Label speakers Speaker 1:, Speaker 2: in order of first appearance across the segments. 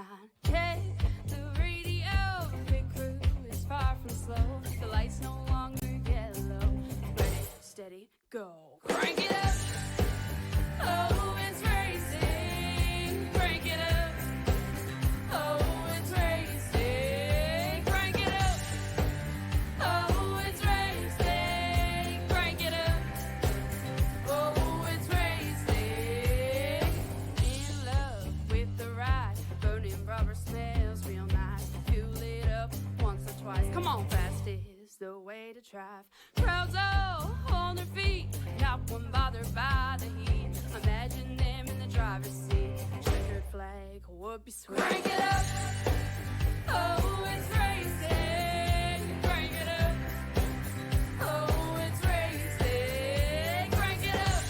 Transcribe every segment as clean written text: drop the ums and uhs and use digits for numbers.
Speaker 1: 9. Check the radio, pit crew is far from slow. The lights no longer yellow. Ready, steady, go. Crank it up. Oh, it's racing. Crank it up. Oh, it's racing. Crank it up. Oh, it's racing. Crank it up. Oh, it's racing. In love with the ride. Burning rubber smells real nice. Fuel it up once or twice. Come on, fast is the way to drive. Crowds all on their feet, not one bothered by the heat. Imagine them in the driver's seat. Checkered flag would be sweet. Crank it up. Oh, it's racing. Crank it up. Oh, it's racing. Crank it up.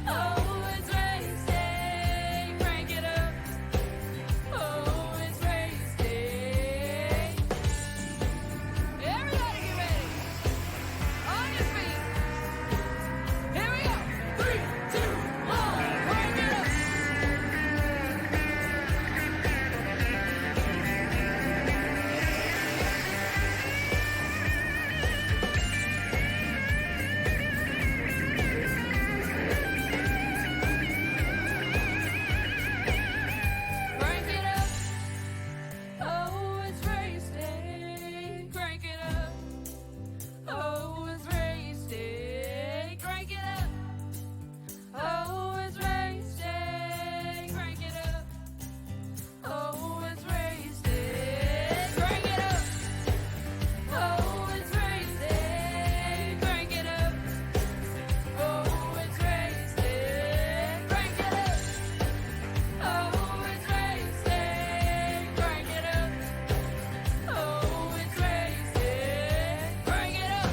Speaker 1: Oh, it's racing. Crank it up. Oh, it's racing. Everybody get ready. On your feet. Here we go. 3, 2, 1. Crank it up. Crank it up. Oh, it's racing. Crank it up. Oh, it's racing. Crank it up. Oh, it's racing. Crank it up. Oh, it's racing. Crank it up. Oh, it's racing. Crank it up. Oh, it's racing. Crank it up. Oh, it's racing. Crank it up. Oh, it's racing. Crank it up.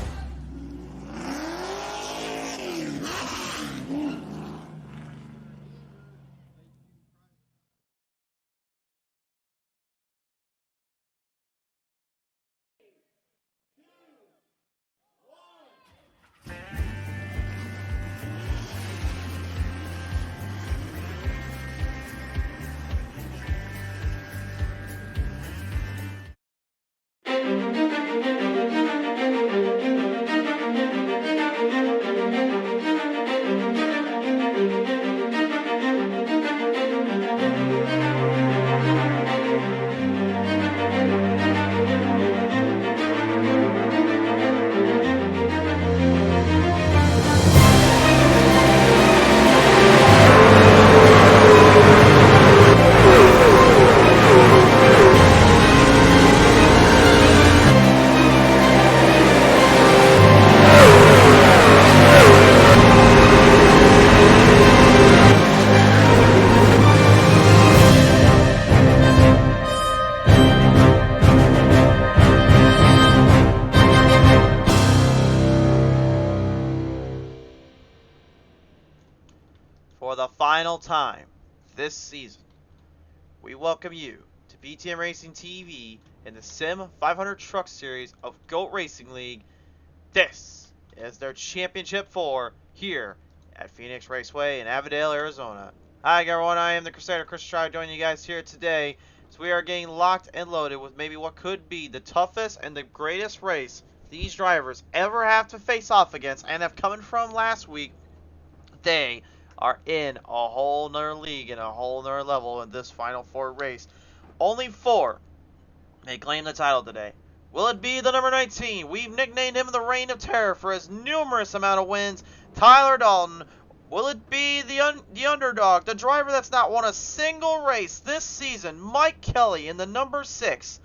Speaker 2: For the final time this season, we welcome you to BTM Racing TV in the Sim 500 Truck Series of GOAT Racing League. This is their Championship 4 here at Phoenix Raceway in Avondale, Arizona. Hi everyone, I am the Crusader Chris Stroud, joining you guys here today. So we are getting locked and loaded with maybe what could be the toughest and the greatest race these drivers ever have to face off against, and have coming from last week. They are in a whole nother league and a whole nother level in this Final Four race. Only 4 may claim the title today. Will it be the number 19? We've nicknamed him the Reign of Terror for his numerous amount of wins, Tyler Dalton. Will it be the underdog, the driver that's not won a single race this season, Mike Kelly in the number 6?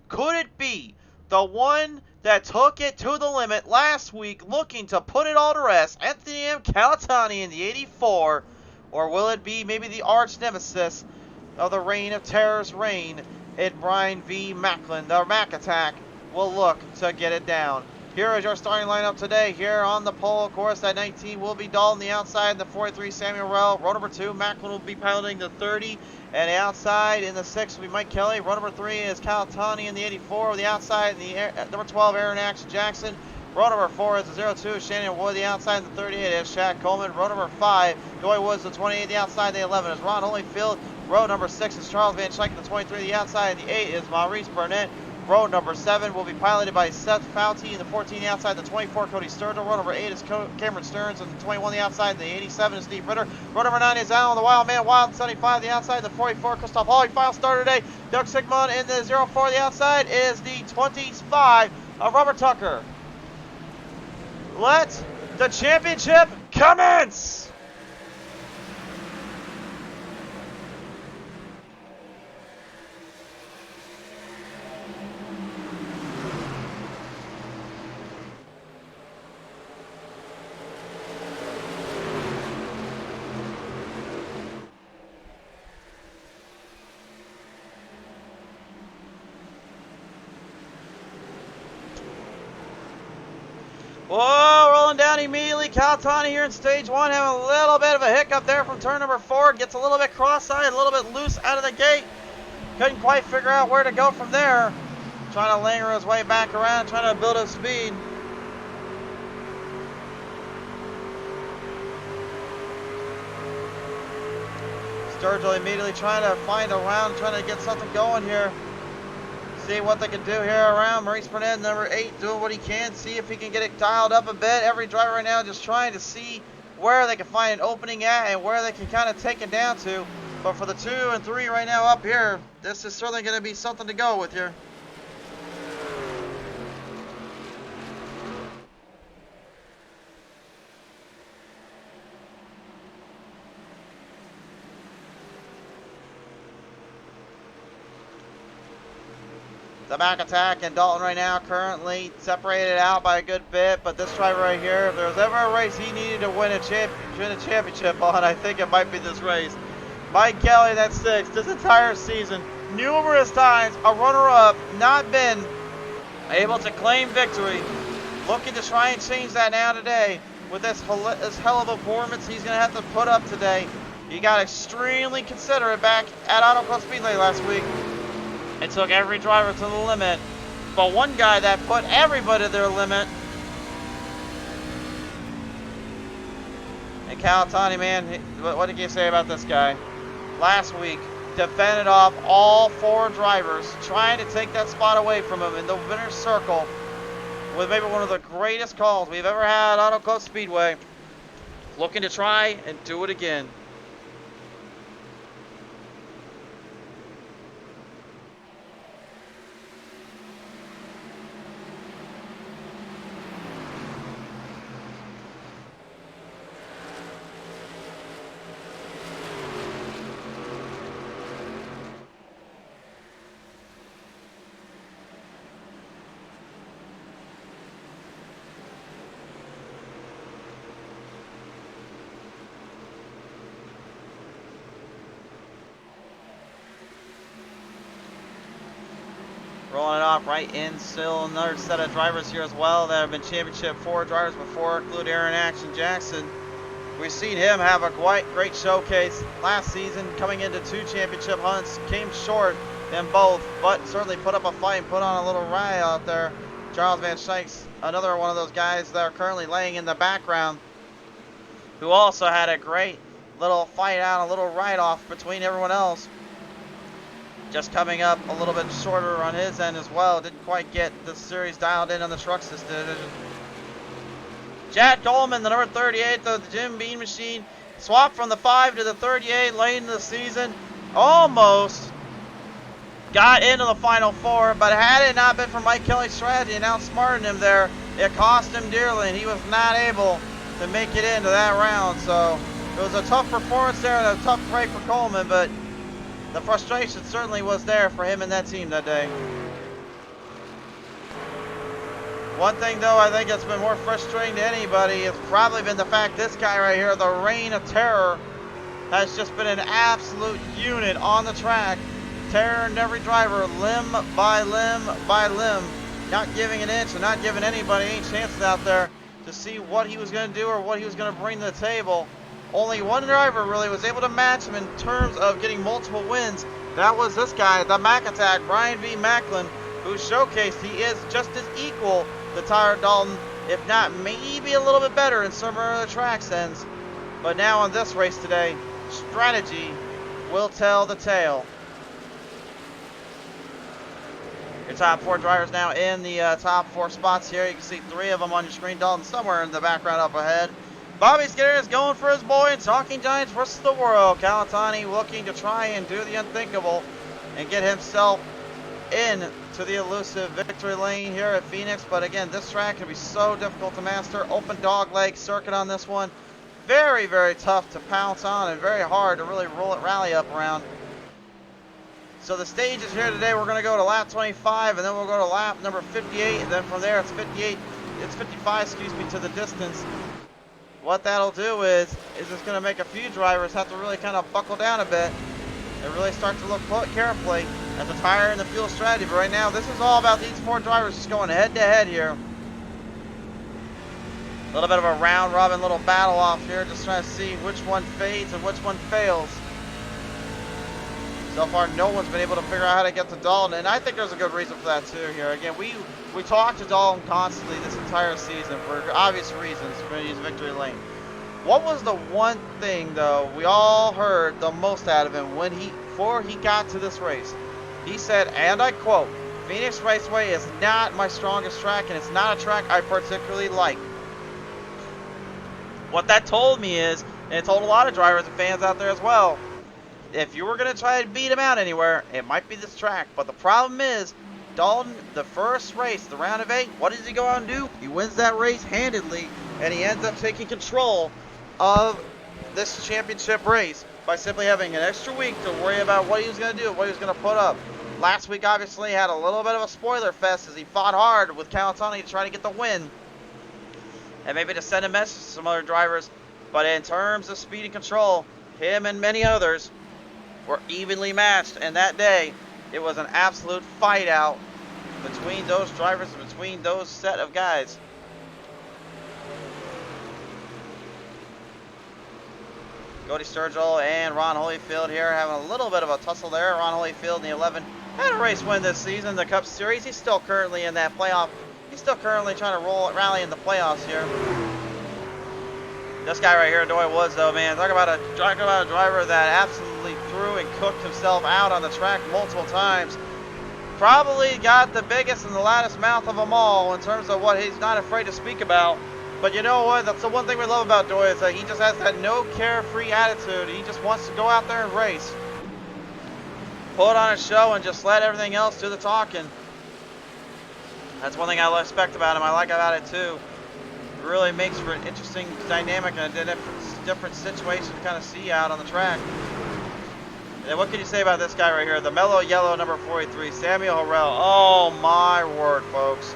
Speaker 2: Could it be the one that took it to the limit last week, looking to put it all to rest, Anthony M. Calatani in the 84? Or will it be maybe the arch nemesis of the Reign of Terror's reign in Brian V. Macklin? The Mac Attack will look to get it down. Here is your starting lineup today. Here on the pole, of course, at 19 will be Dalton. The outside, the 43, Samuel Rell. Row number 2, Macklin will be piloting the 30. And the outside in the 6 will be Mike Kelly. Row number 3 is Calatani in the 84. The outside in the number 12, Aaron Action Jackson. Row number 4 is the 02, Shannon Wood. The outside in the 38 is Shaq Coleman. Row number 5, Joy Woods, the 28. The outside, the 11 is Ron Holyfield. Row number 6 is Charles Van Schaik, the 23 the outside, and the 8 is Maurice Burnett. Row number 7 will be piloted by Seth Fouty, and the 14 the outside, the 24 Cody Sturgill. Row number 8 is Cameron Stearns, and the 21 the outside, and the 87 is Steve Ritter. Row number 9 is Alan the Wild Man Wild, 75 the outside, the 44 Christoph Hawley. Final starter today, Doug Sigmund, and the 04 the outside is the 25 of Robert Tucker. Let the championship commence! Whoa, rolling down immediately. Caltani here in stage 1 having a little bit of a hiccup there from turn number 4. Gets a little bit cross-eyed, a little bit loose out of the gate. Couldn't quite figure out where to go from there. Trying to linger his way back around, trying to build his speed. Sturgill immediately trying to find a round, trying to get something going here. See what they can do here around. Maurice Burnett, number 8, doing what he can. See if he can get it dialed up a bit. Every driver right now just trying to see where they can find an opening at and where they can kind of take it down to. But for the 2 and 3 right now up here, this is certainly going to be something to go with here. The back attack and Dalton right now currently separated out by a good bit, but this driver right here, if there's ever a race he needed to win a championship on, I think it might be this race. Mike Kelly, that's 6, this entire season, numerous times a runner-up, not been able to claim victory. Looking to try and change that now today with this hell of a performance he's going to have to put up today. He got extremely considerate back at Auto Club Speedway last week. It took every driver to the limit, but one guy that put everybody to their limit. And Caltani, man, what did you say about this guy? Last week, defended off all 4 drivers, trying to take that spot away from him in the winner's circle with maybe one of the greatest calls we've ever had at Auto Club Speedway. Looking to try and do it again. Rolling it off right in, still another set of drivers here as well that have been championship 4 drivers before, include Aaron Action Jackson. We've seen him have a quite great showcase last season, coming into 2 championship hunts, came short in both, but certainly put up a fight and put on a little riot out there. Charles Van Schaik's another one of those guys that are currently laying in the background, who also had a great little fight out, a little write-off between everyone else. Just coming up a little bit shorter on his end as well. Didn't quite get the series dialed in on the trucks this division. Chad Coleman, the number 38 of the Jim Beam Machine, swapped from the 5 to the 38 late in the season. Almost got into the final 4, but had it not been for Mike Kelly's strategy and outsmarting him there, it cost him dearly, and he was not able to make it into that round. So it was a tough performance there and a tough break for Coleman, but the frustration certainly was there for him and that team that day. One thing though I think that's been more frustrating to anybody has probably been the fact this guy right here, the Reign of Terror, has just been an absolute unit on the track, tearing every driver limb by limb by limb, not giving an inch and not giving anybody any chances out there to see what he was going to do or what he was going to bring to the table. Only one driver really was able to match him in terms of getting multiple wins. That was this guy, the Mac Attack, Brian V. Macklin, who showcased he is just as equal to Tyler Dalton, if not maybe a little bit better in some of the track ends. But now on this race today, strategy will tell the tale. Your top 4 drivers now in the top 4 spots here. You can see 3 of them on your screen. Dalton somewhere in the background up ahead. Bobby Skinner is going for his boy in Talking Giants versus the world. Calatani looking to try and do the unthinkable and get himself in to the elusive victory lane here at Phoenix. But again, this track can be so difficult to master. Open dog leg circuit on this one. Very, very tough to pounce on and very hard to really rally up around. So the stage is here today. We're going to go to lap 25 and then we'll go to lap number 58. And then from there it's 55, excuse me, to the distance. What that'll do is it's going to make a few drivers have to really kind of buckle down a bit and really start to look carefully at the tire and the fuel strategy. But right now, this is all about these 4 drivers just going head to head here. A little bit of a round robin little battle off here, just trying to see which one fades and which one fails. So far, no one's been able to figure out how to get to Dalton, and I think there's a good reason for that too here. Again, we talked to Dalton constantly this entire season for obvious reasons. We're going to use victory lane. What was the one thing, though, we all heard the most out of him before he got to this race? He said, and I quote, "Phoenix Raceway is not my strongest track, and it's not a track I particularly like." What that told me is, and it told a lot of drivers and fans out there as well, if you were going to try to beat him out anywhere, it might be this track. But the problem is, Dalton, the first race, the round of 8, what does he go out and do? He wins that race handedly, and he ends up taking control of this championship race by simply having an extra week to worry about what he was going to do, what he was going to put up. Last week, obviously, had a little bit of a spoiler fest as he fought hard with Calatani to try to get the win. And maybe to send a message to some other drivers. But in terms of speed and control, him and many others were evenly matched. And that day, it was an absolute fight out between those drivers and between those set of guys. Cody Sturgill and Ron Holyfield here having a little bit of a tussle there. Ron Holyfield in the 11 had a race win this season, the Cup Series. He's still currently in that playoff. He's still currently trying to rally in the playoffs here. This guy right here, Doyle Woods, though, man, talk about a driver that absolutely threw and cooked himself out on the track multiple times. Probably got the biggest and the loudest mouth of them all in terms of what he's not afraid to speak about. But you know what? That's the one thing we love about Doyle is that he just has that no carefree attitude. He just wants to go out there and race, put on a show, and just let everything else do the talking. That's one thing I respect about him. I like about it too. It really makes for an interesting dynamic and a different situation to kind of see out on the track. And then what can you say about this guy right here? The mellow yellow number 43, Samuel Harrell. Oh my word, folks.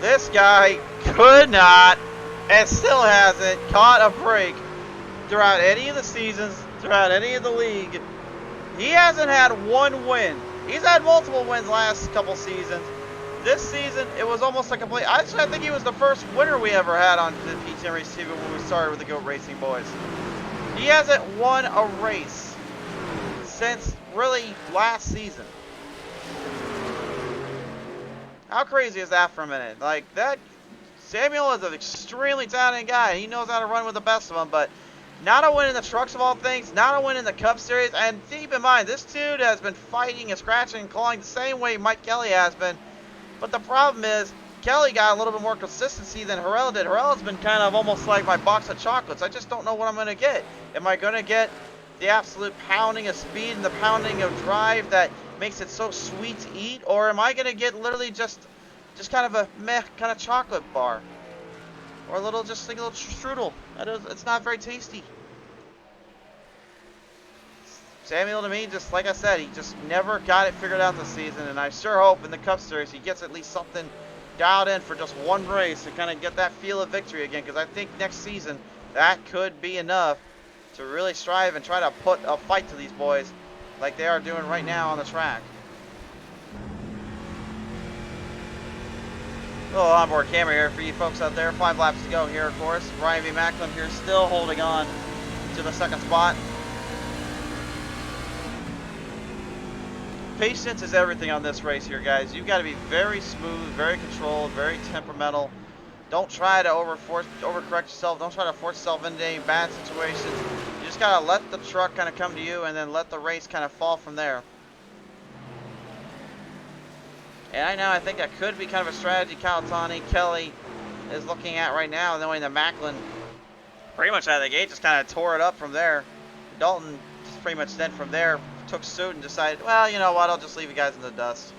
Speaker 2: This guy could not and still hasn't caught a break throughout any of the seasons, throughout any of the league. He hasn't had one win. He's had multiple wins last couple seasons. This season, it was almost a complete... Actually, I think he was the first winner we ever had on the PTM Race TV when we started with the GOAT Racing boys. He hasn't won a race since really last season. How crazy is that for a minute? Like, that... Samuel is an extremely talented guy. He knows how to run with the best of them, but not a win in the trucks of all things, not a win in the Cup Series. And keep in mind, this dude has been fighting and scratching and clawing the same way Mike Kelly has been. But the problem is, Kelly got a little bit more consistency than Harrell did. Harrell's been kind of almost like my box of chocolates. I just don't know what I'm going to get. Am I going to get the absolute pounding of speed and the pounding of drive that makes it so sweet to eat? Or am I going to get literally just kind of a meh kind of chocolate bar? Or a little, just like a little strudel. It's not very tasty. Samuel, to me, just like I said, he just never got it figured out this season, and I sure hope in the Cup Series he gets at least something dialed in for just one race to kind of get that feel of victory again, because I think next season that could be enough to really strive and try to put a fight to these boys like they are doing right now on the track. A little onboard camera here for you folks out there. 5 laps to go here, of course. Brian V. Macklin here still holding on to the second spot. Patience is everything on this race here, guys. You've got to be very smooth, very controlled, very temperamental. Don't try to overcorrect yourself. Don't try to force yourself into any bad situations. You just gotta let the truck kind of come to you and then let the race kind of fall from there. And I think that could be kind of a strategy Kawatani Kelly is looking at right now, knowing that Macklin pretty much out of the gate just kind of tore it up from there. Dalton just pretty much then from there took suit and decided, well, you know what, I'll just leave you guys in the dust.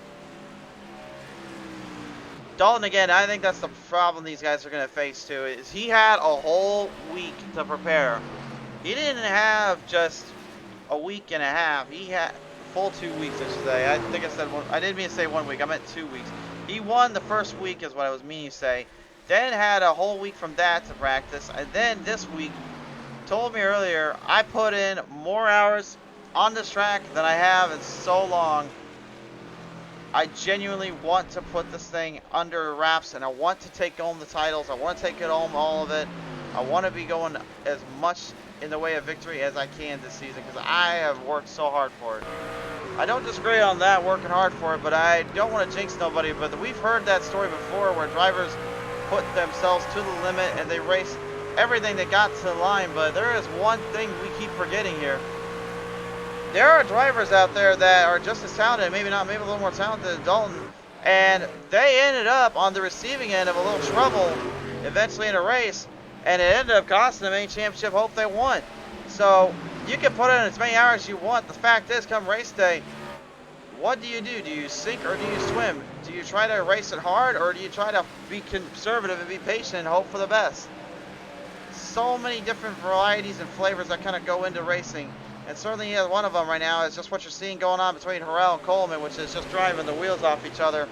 Speaker 2: Dalton, again, I think that's the problem these guys are going to face too, is he had a whole week to prepare. He didn't have just a week and a half. He had full 2 weeks, I should say. I think I said one. I didn't mean to say 1 week. I meant 2 weeks. He won the first week is what I was meaning to say. Then had a whole week from that to practice. And then this week, told me earlier, I put in more hours on this track than I have in so long. I genuinely want to put this thing under wraps, and I want to take home the titles. I want to take it home, all of it. I want to be going as much in the way of victory as I can this season, because I have worked so hard for it. I don't disagree on that, working hard for it, but I don't want to jinx nobody. But we've heard that story before where drivers put themselves to the limit and they race everything that got to the line. But there is one thing we keep forgetting here. There are drivers out there that are just as talented, maybe not, maybe a little more talented than Dalton, and they ended up on the receiving end of a little trouble eventually in a race, and it ended up costing them any championship hope they won. So you can put in as many hours as you want. The fact is, come race day, what do? Do you sink or do you swim? Do you try to race it hard, or do you try to be conservative and be patient and hope for the best? So many different varieties and flavors that kind of go into racing. And certainly one of them right now is just what you're seeing going on between Harrell and Coleman, which is just driving the wheels off each other.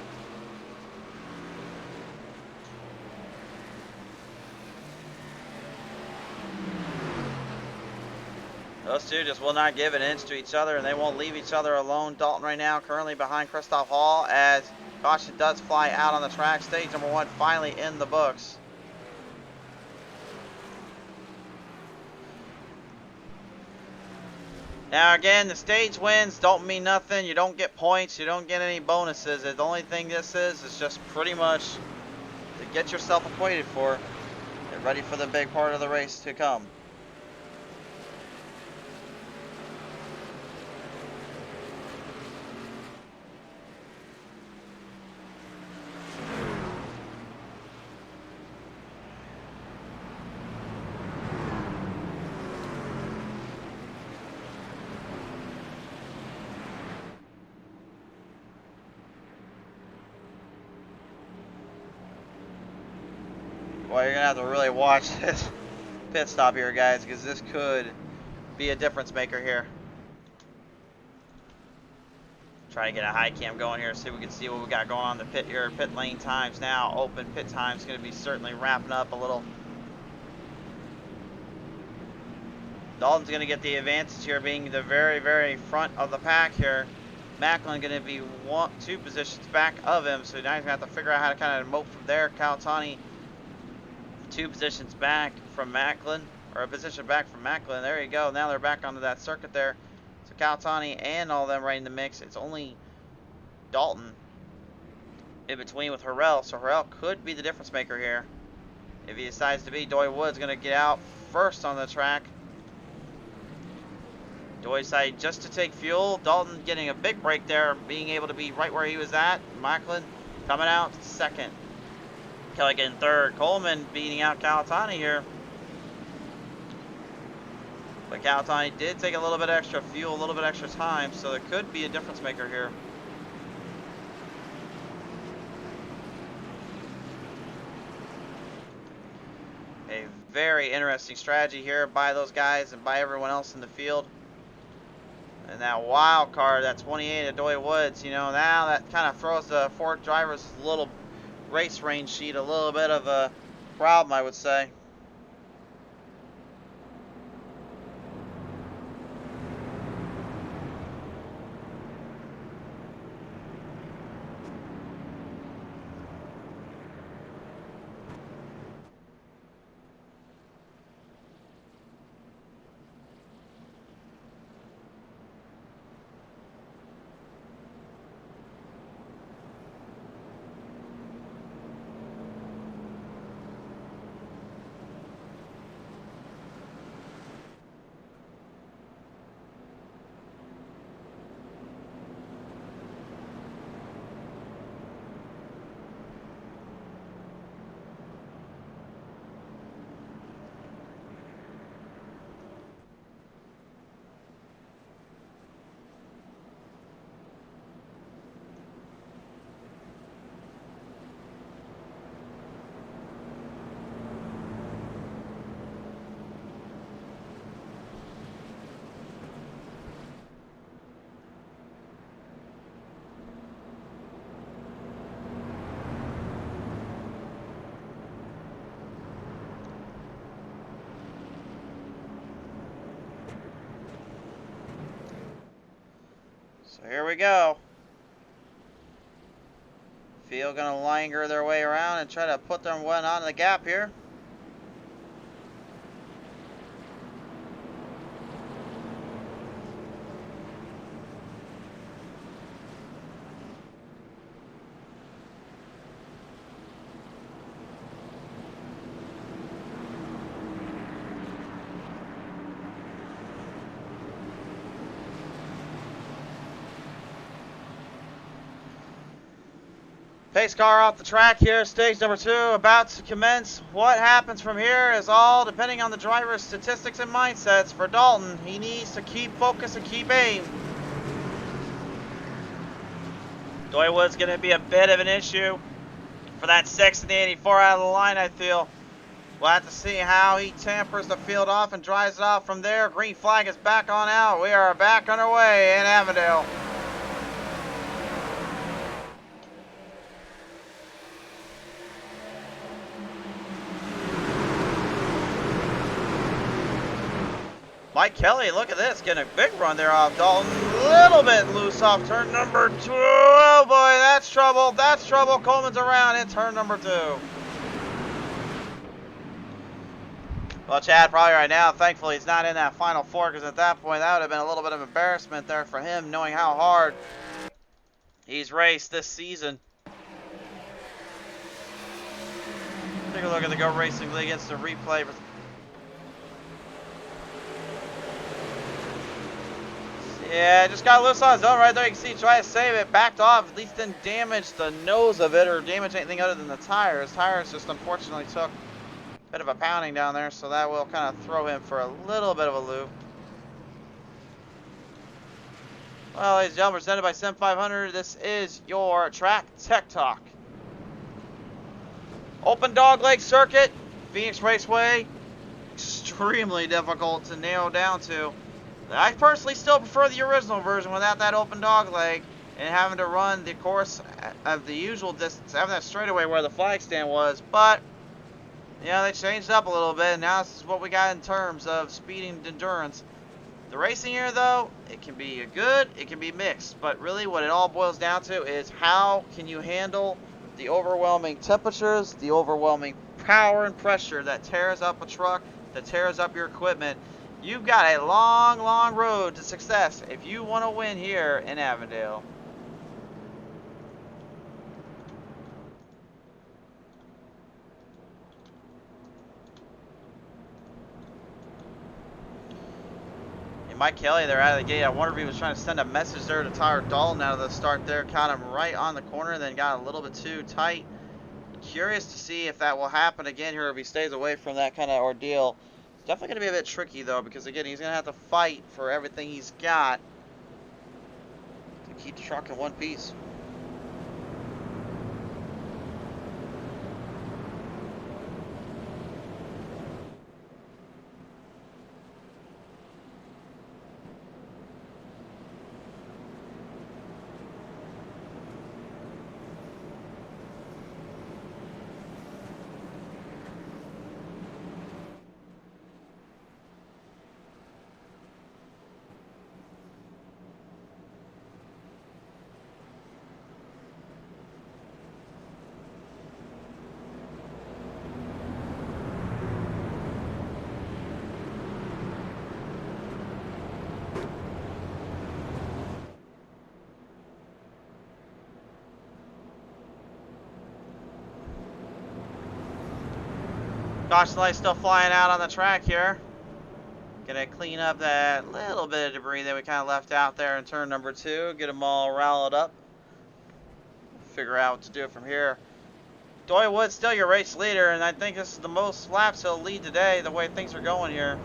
Speaker 2: Those two just will not give an inch to each other, and they won't leave each other alone. Dalton right now currently behind Christoph Hall as caution does fly out on the track. Stage number 1 finally in the books. Now again, the stage wins don't mean nothing. You don't get points. You don't get any bonuses. The only thing this is just pretty much to get yourself acquainted for. Get ready for the big part of the race to come. Well, you're going to have to really watch this pit stop here, guys, because this could be a difference maker here. Try to get a high cam going here, see if we can see what we got going on the pit here. Pit lane times now, open pit times going to be certainly wrapping up a little. Dalton's going to get the advantage here, being the very, very front of the pack here. Macklin going to be 2 positions back of him, so now he's going to have to figure out how to kind of mope from there. Kawatani 2 positions back from Macklin, or a position back from Macklin. There you go. Now they're back onto that circuit there. So Kawatani and all of them right in the mix. It's only Dalton in between with Harrell. So Harrell could be the difference maker here if he decides to be. Doy Wood's going to get out first on the track. Doy decided just to take fuel. Dalton getting a big break there, being able to be right where he was at. Macklin coming out second. Kelly getting third. Coleman beating out Kawatani here. But Kawatani did take a little bit extra fuel, a little bit extra time, so there could be a difference maker here. A very interesting strategy here by those guys and by everyone else in the field. And that wild card, that 28 of Doy Woods, you know, now that kind of throws the 4 drivers little race range sheet a little bit of a problem, I would say. So here we go. Field gonna linger their way around and try to put them one on the gap here. Pace car off the track here, stage number 2, about to commence. What happens from here is all depending on the driver's statistics and mindsets. For Dalton, he needs to keep focus and keep aim. Doywood's going to be a bit of an issue for that 6 and the 84 out of the line, I feel. We'll have to see how he tampers the field off and drives it off from there. Green flag is back on out. We are back underway in Avondale. Mike Kelly, look at this, getting a big run there off Dalton. A little bit loose off turn number 2. Oh boy, that's trouble. That's trouble. Coleman's around in turn number 2. Well, Chad, probably right now, thankfully he's not in that final 4, because at that point that would have been a little bit of embarrassment there for him, knowing how hard he's raced this season. Take a look at the Go Racing League against the replay. Yeah, just got loose on his own right there. You can see, try to save it, backed off. At least didn't damage the nose of it or damage anything other than the tires. His tires just unfortunately took a bit of a pounding down there, so that will kind of throw him for a little bit of a loop. Well, ladies and gentlemen, presented by Sim 500, this is your Track Tech Talk. Open dogleg circuit, Phoenix Raceway, extremely difficult to nail down to. I personally still prefer the original version without that open dog leg and having to run the course of the usual distance, having that straightaway where the flag stand was. But, you know, they changed up a little bit, and now this is what we got in terms of speed and endurance. The racing here, though, it can be good, it can be mixed, but really what it all boils down to is how can you handle the overwhelming temperatures, the overwhelming power and pressure that tears up a truck, that tears up your equipment. You've got a long, long road to success if you want to win here in Avondale. And Mike Kelly, they're out of the gate. I wonder if he was trying to send a message there to Tyler Dalton out of the start there. Caught him right on the corner, then got a little bit too tight. Curious to see if that will happen again here if he stays away from that kind of ordeal. It's definitely going to be a bit tricky, though, because, again, he's going to have to fight for everything he's got to keep the truck in one piece. Caution light still flying out on the track here. Gonna clean up that little bit of debris that we kind of left out there in turn number 2. Get them all rallied up. Figure out what to do from here. Doywood's still your race leader, and I think this is the most laps he'll lead today, the way things are going here.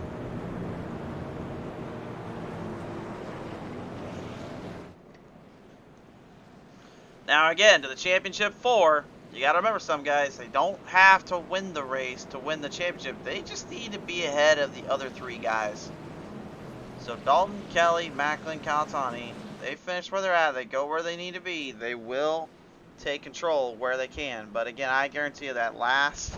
Speaker 2: Now again, to the championship 4. You got to remember, some guys, they don't have to win the race to win the championship. They just need to be ahead of the other 3 guys. So Dalton, Kelly, Macklin, Calatani, they finish where they're at. They go where they need to be. They will take control where they can. But again, I guarantee you that last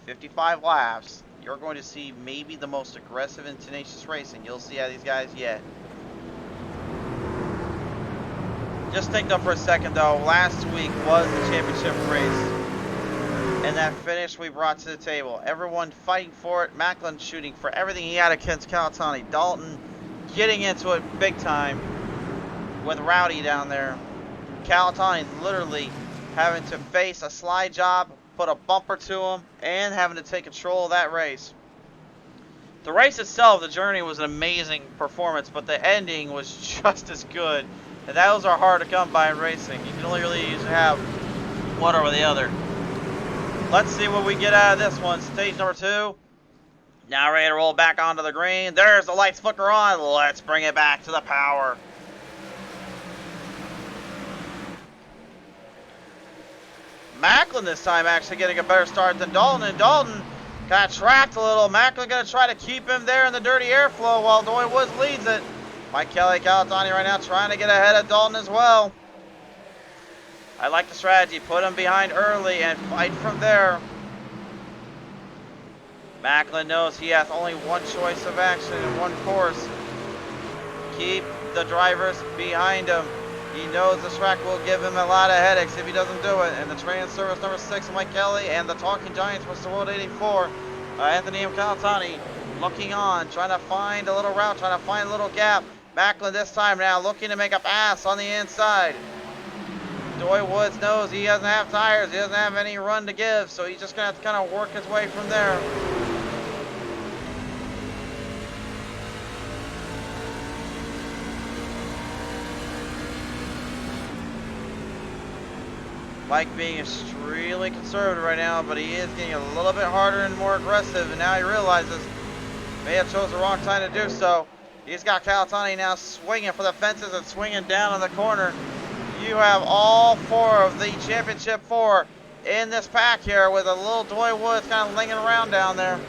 Speaker 2: 55 laps, you're going to see maybe the most aggressive and tenacious racing you'll see out of these guys yet. Just think though for a second though, last week was the championship race. And that finish we brought to the table. Everyone fighting for it. Macklin shooting for everything he had against Calatani. Dalton getting into it big time with Rowdy down there. Calatani literally having to face a slide job, put a bumper to him, and having to take control of that race. The race itself, the journey was an amazing performance, but the ending was just as good. And those are hard to come by in racing. You can only really usually have one over the other. Let's see what we get out of this one. Stage number 2. Now ready to roll back onto the green. There's the lights flicker on. Let's bring it back to the power. Macklin this time actually getting a better start than Dalton. And Dalton got tracked a little. Macklin going to try to keep him there in the dirty airflow while Doy Woods leads it. Mike Kelly, Calatani right now trying to get ahead of Dalton as well. I like the strategy. Put him behind early and fight from there. Macklin knows he has only one choice of action in one course. Keep the drivers behind him. He knows this track will give him a lot of headaches if he doesn't do it. And the train service number 6, Mike Kelly, and the Talking Giants, Mr. World 84, Anthony M. Calatani, looking on, trying to find a little route, trying to find a little gap. Macklin this time now looking to make a pass on the inside. Doy Woods knows he doesn't have tires, he doesn't have any run to give, so he's just going to have to kind of work his way from there. Mike being extremely conservative right now, but he is getting a little bit harder and more aggressive, and now he realizes may have chose the wrong time to do so. He's got Calatani now swinging for the fences and swinging down on the corner. You have all 4 of the championship 4 in this pack here with a little Doy Woods kind of lingering around down there.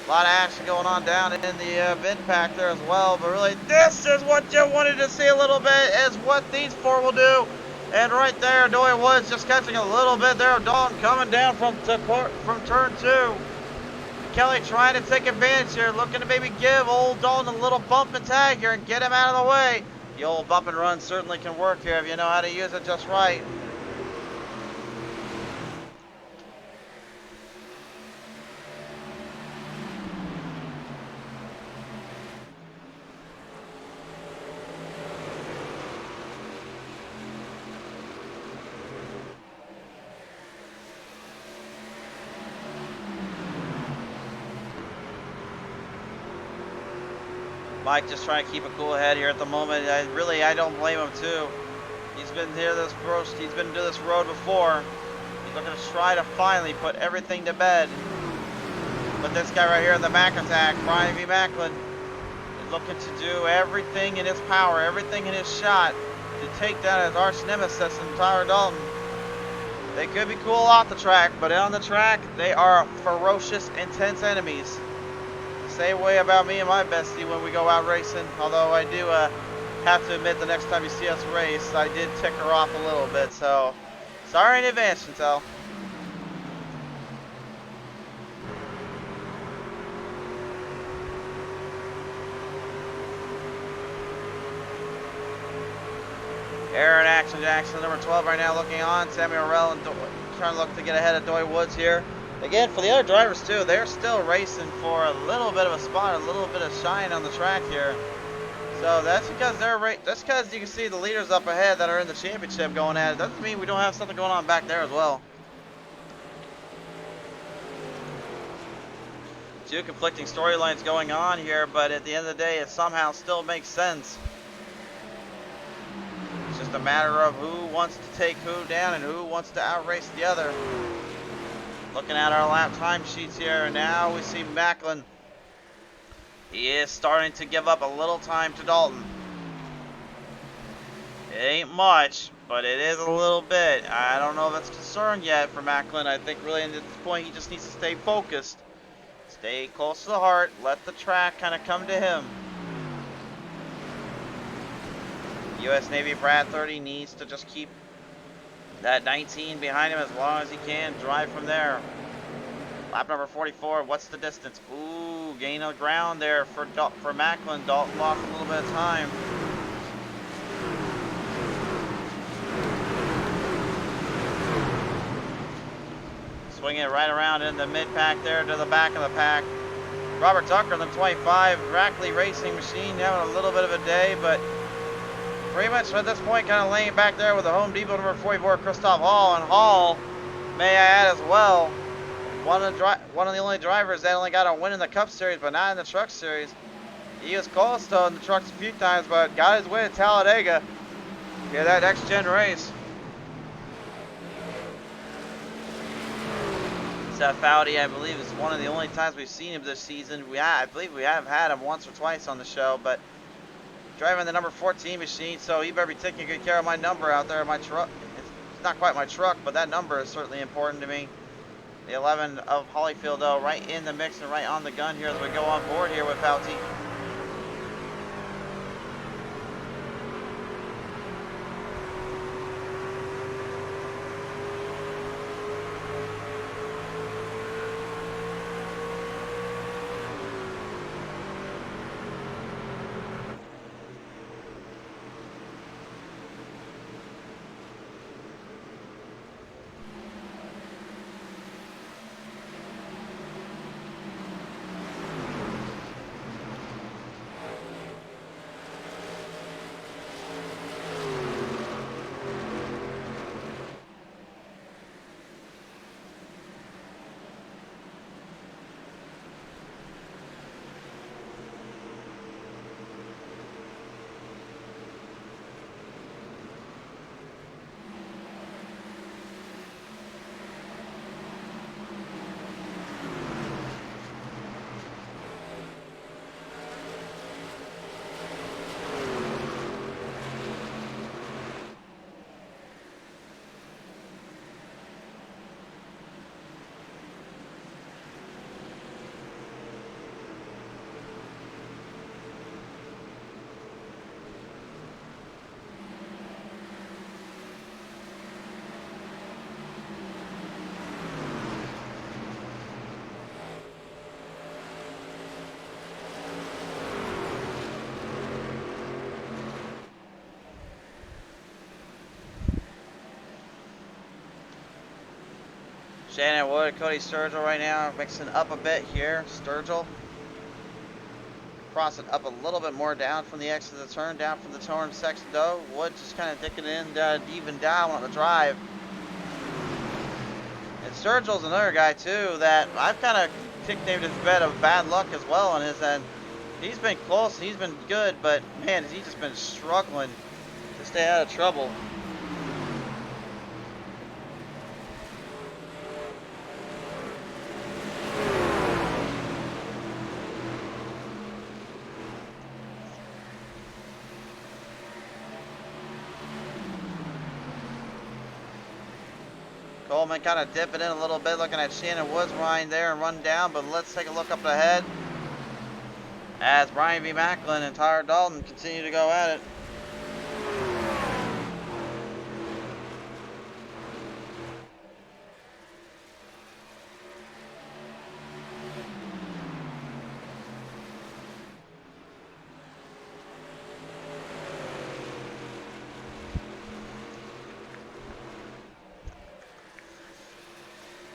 Speaker 2: A lot of action going on down in the mid pack there as well, but really this is what you wanted to see a little bit, is what these 4 will do. And right there, Doy Woods just catching a little bit there of Dalton coming down from turn 2. Kelly trying to take advantage here, looking to maybe give old Dalton a little bump and tag here and get him out of the way. The old bump and run certainly can work here if you know how to use it just right. Mike just trying to keep a cool head here at the moment. I don't blame him too. He's been here he's been to this road before. He's looking to try to finally put everything to bed. But this guy right here in the Mac attack, Brian V. Macklin, is looking to do everything in his power, everything in his shot to take down his arch nemesis in Tyler Dalton. They could be cool off the track, but on the track, they are ferocious, intense enemies. Same way about me and my bestie when we go out racing, although I do have to admit the next time you see us race, I did tick her off a little bit, so sorry in advance, Chantel. Aaron Jackson, number 12 right now looking on. Samuel Morrell and trying to look to get ahead of Doy Woods here. Again, for the other drivers too, they're still racing for a little bit of a spot, a little bit of shine on the track here. So that's because you can see the leaders up ahead that are in the championship going at it. Doesn't mean we don't have something going on back there as well. 2 conflicting storylines going on here, but at the end of the day, it somehow still makes sense. It's just a matter of who wants to take who down and who wants to outrace the other. Looking at our lap time sheets here, and now we see Macklin. He is starting to give up a little time to Dalton. It ain't much, but it is a little bit. I don't know if that's a concern yet for Macklin. I think really at this point he just needs to stay focused. Stay close to the heart. Let the track kind of come to him. U.S. Navy Brad 30 needs to just keep that 19 behind him as long as he can. Drive from there. Lap number 44. What's the distance? Ooh, gain of ground there for Macklin. Dalton lost a little bit of time. swinging it right around in the mid-pack there to the back of the pack. Robert Tucker in the 25, Rackley Racing Machine having a little bit of a day, but pretty much at this point kind of laying back there with the Home Depot number 44, Christoph Hall. And Hall, may I add as well, one of the only drivers that only got a win in the Cup Series, but not in the Truck Series. He was close though in the trucks a few times, but got his win at Talladega. Yeah, that next-gen race. Seth Foudy, I believe, is one of the only times we've seen him this season. I believe we have had him once or twice on the show, but driving the number 14 machine, so he better be taking good care of my number out there in my truck. It's not quite my truck, but that number is certainly important to me. The 11 of Holyfield, though, right in the mix and right on the gun here as we go on board here with Fouty. Shannon Wood, Cody Sturgill right now mixing up a bit here. Sturgill crossing up a little bit more down from the exit of the turn, down from the turn section though. Wood just kind of dicking in, even down on the drive. And Sturgill's another guy too that I've kind of nicknamed his bed of bad luck as well on his end. He's been close, he's been good, but man, has he just been struggling to stay out of trouble. Coleman kind of dipping in a little bit, looking at Shannon Woods Ryan there and run down, but let's take a look up ahead as Brian V. Macklin and Tyler Dalton continue to go at it.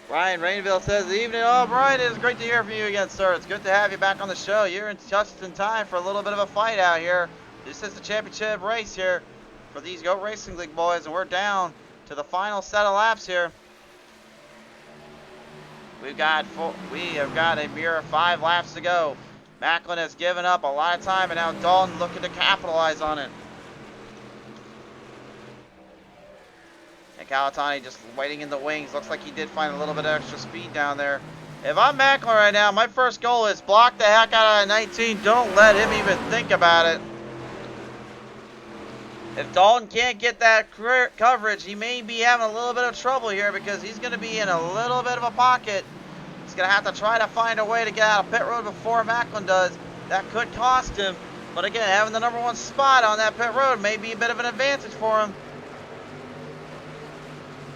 Speaker 2: Brian Rainville says, "Evening, oh Brian, it is great to hear from you again, sir. It's good to have you back on the show. You're just in time for a little bit of a fight out here. This is the championship race here for these GOAT Racing League boys, and we're down to the final set of laps here. We have got a mere 5 laps to go. Macklin has given up a lot of time, and now Dalton looking to capitalize on it. And Calatani just waiting in the wings. Looks like he did find a little bit of extra speed down there. If I'm Macklin right now, my first goal is block the heck out of 19. Don't let him even think about it. If Dalton can't get that coverage, he may be having a little bit of trouble here because he's going to be in a little bit of a pocket. He's going to have to try to find a way to get out of pit road before Macklin does. That could cost him. But again, having the #1 spot on that pit road may be a bit of an advantage for him.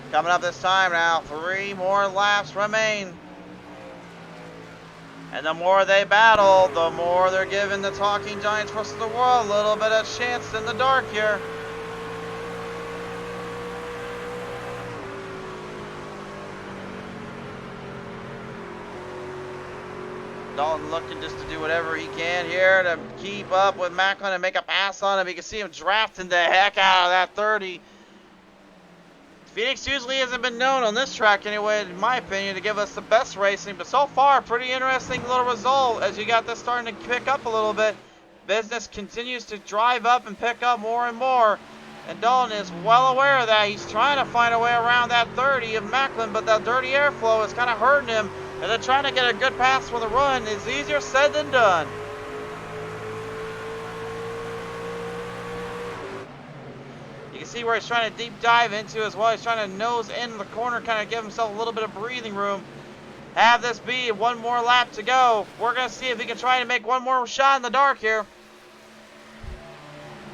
Speaker 2: Coming up this time now, 3 more laps remain. And the more they battle, the more they're giving the Talking Giants versus the World a little bit of chance in the dark here. Dalton looking just to do whatever he can here to keep up with Macklin and make a pass on him. You can see him drafting the heck out of that 30. Phoenix usually hasn't been known on this track anyway, in my opinion, to give us the best racing, but so far, pretty interesting little result as you got this starting to pick up a little bit. Business continues to drive up and pick up more and more, and Dalton is well aware of that. He's trying to find a way around that 30 of Macklin, but that dirty airflow is kind of hurting him, and then trying to get a good pass for the run is easier said than done. You can see where he's trying to deep dive into as well. He's trying to nose in the corner, kind of give himself a little bit of breathing room. Have this be one more lap to go. We're going to see if he can try to make one more shot in the dark here.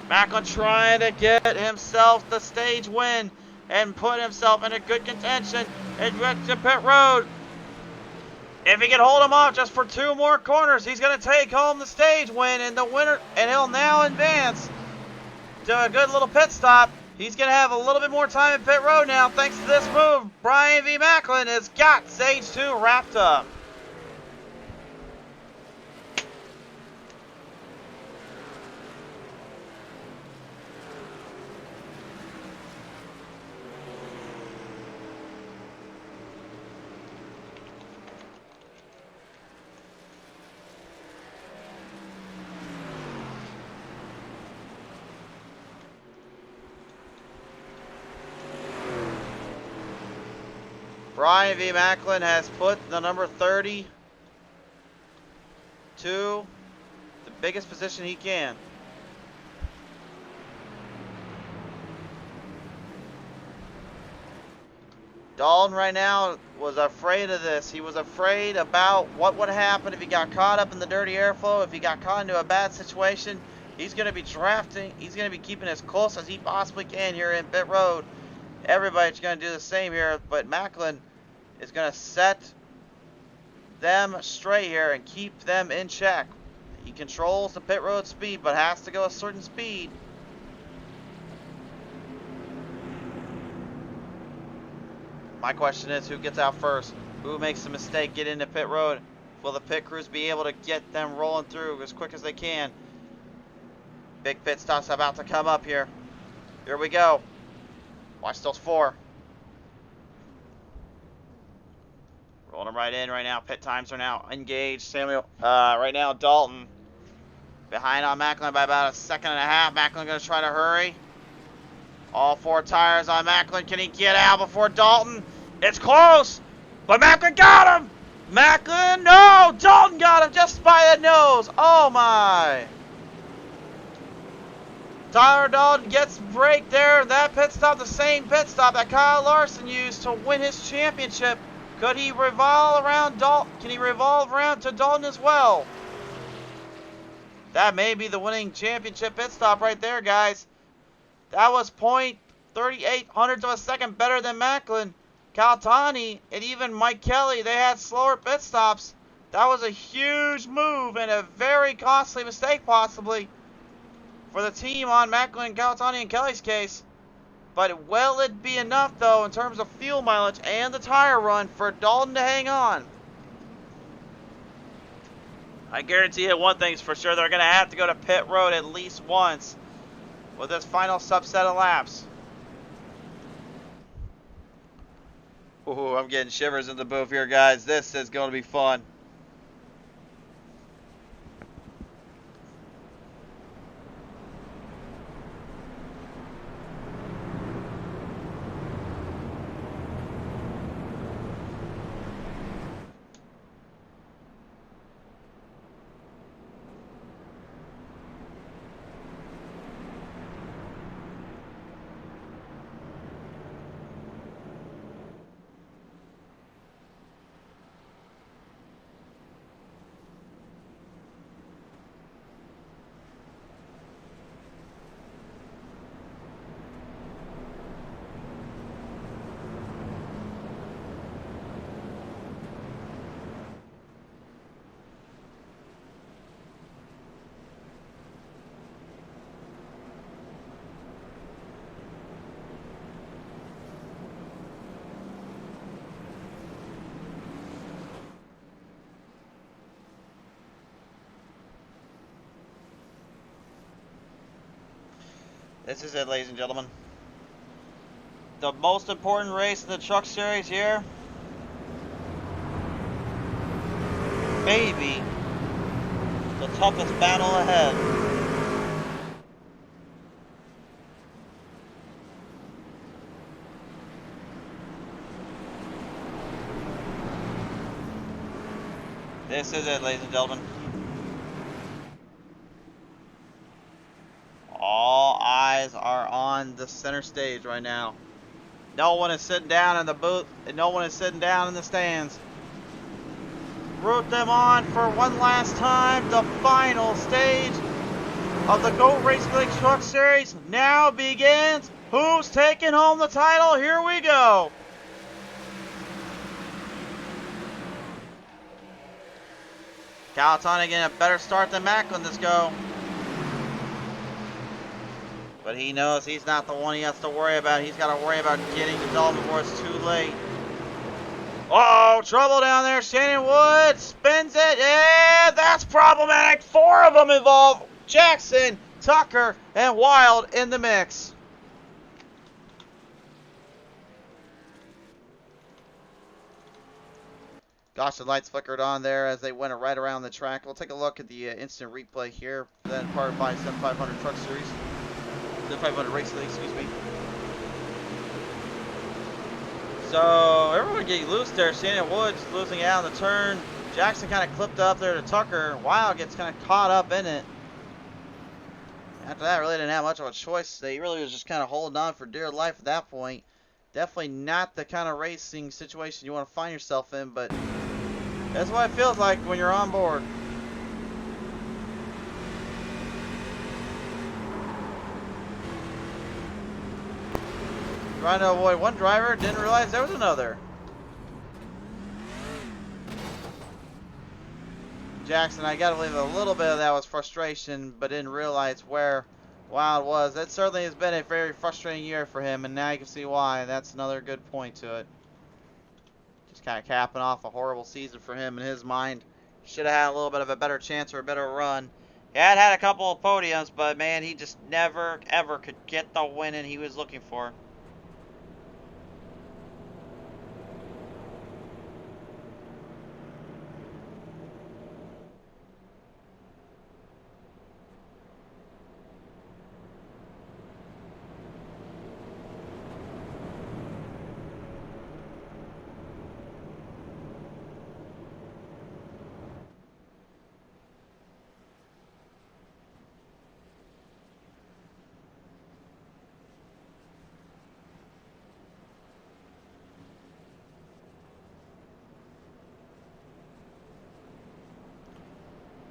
Speaker 2: Macklin trying to get himself the stage win and put himself in a good contention and get to pit road. If he can hold him off just for 2 more corners, he's going to take home the stage win and the winner, and he'll now advance to a good little pit stop. He's going to have a little bit more time in pit road now thanks to this move. Brian V. Macklin has got stage 2 wrapped up. Brian V. Macklin has put the number 30 to the biggest position he can. Dalton right now was afraid of this. He was afraid about what would happen if he got caught up in the dirty airflow, if he got caught into a bad situation. He's going to be drafting. He's going to be keeping as close as he possibly can here in pit road. Everybody's going to do the same here, but Macklin is going to set them straight here and keep them in check. He controls the pit road speed, but has to go a certain speed. My question is, who gets out first? Who makes the mistake, get into pit road? Will the pit crews be able to get them rolling through as quick as they can? Big pit stop's about to come up here. Here we go. Watch those 4. Rolling them right in right now. Pit times are now engaged. Samuel, right now, Dalton behind on Macklin by about 1.5 seconds. Macklin going to try to hurry. All 4 tires on Macklin. Can he get out before Dalton? It's close, but Macklin got him. Macklin, no! Dalton got him just by the nose. Oh, my. Tyler Dalton gets break there. That pit stop, the same pit stop that Kyle Larson used to win his championship. Could he revolve around Dalton? Can he revolve around to Dalton as well? That may be the winning championship pit stop right there, guys. That was 0.38 hundredths of a second better than Macklin. Caltani and even Mike Kelly, they had slower pit stops. That was a huge move and a very costly mistake possibly for the team on Macklin, Caltani, and Kelly's case. But will it be enough, though, in terms of fuel mileage and the tire run for Dalton to hang on? I guarantee you one thing's for sure. They're going to have to go to pit road at least once with this final subset of laps. Ooh, I'm getting shivers in the booth here, guys. This is going to be fun. This is it, ladies and gentlemen. The most important race in the Truck Series here. Maybe the toughest battle ahead. This is it, ladies and gentlemen. All eyes are on the center stage right now. No one is sitting down in the booth, and no one is sitting down in the stands. Root them on for one last time. The final stage of the GOAT Racing League Truck Series now begins. Who's taking home the title? Here we go. Calatani getting a better start than Macklin this go. But he knows he's not the one he has to worry about. He's got to worry about getting to Dalton before it's too late. Uh-oh, trouble down there. Shannon Wood spins it. Yeah, that's problematic. 4 of them involved. Jackson, Tucker, and Wild in the mix. Gosh, the lights flickered on there as they went right around the track. We'll take a look at the instant replay here. Then powered by 7500 Truck Series. 7500 Racing League, excuse me. So, everyone getting loose there. Shannon Woods losing out on the turn. Jackson kind of clipped up there to Tucker. Wild gets kind of caught up in it. After that, really didn't have much of a choice. They really was just kind of holding on for dear life at that point. Definitely not the kind of racing situation you want to find yourself in, but that's what it feels like when you're on board. Trying to avoid one driver, didn't realize there was another. Jackson, I gotta believe a little bit of that was frustration, but didn't realize where Wild was. That certainly has been a very frustrating year for him, and now you can see why. That's another good point to it. Just kind of capping off a horrible season for him in his mind. Should have had a little bit of a better chance or a better run. He had a couple of podiums, but man, he just never, ever could get the winning he was looking for.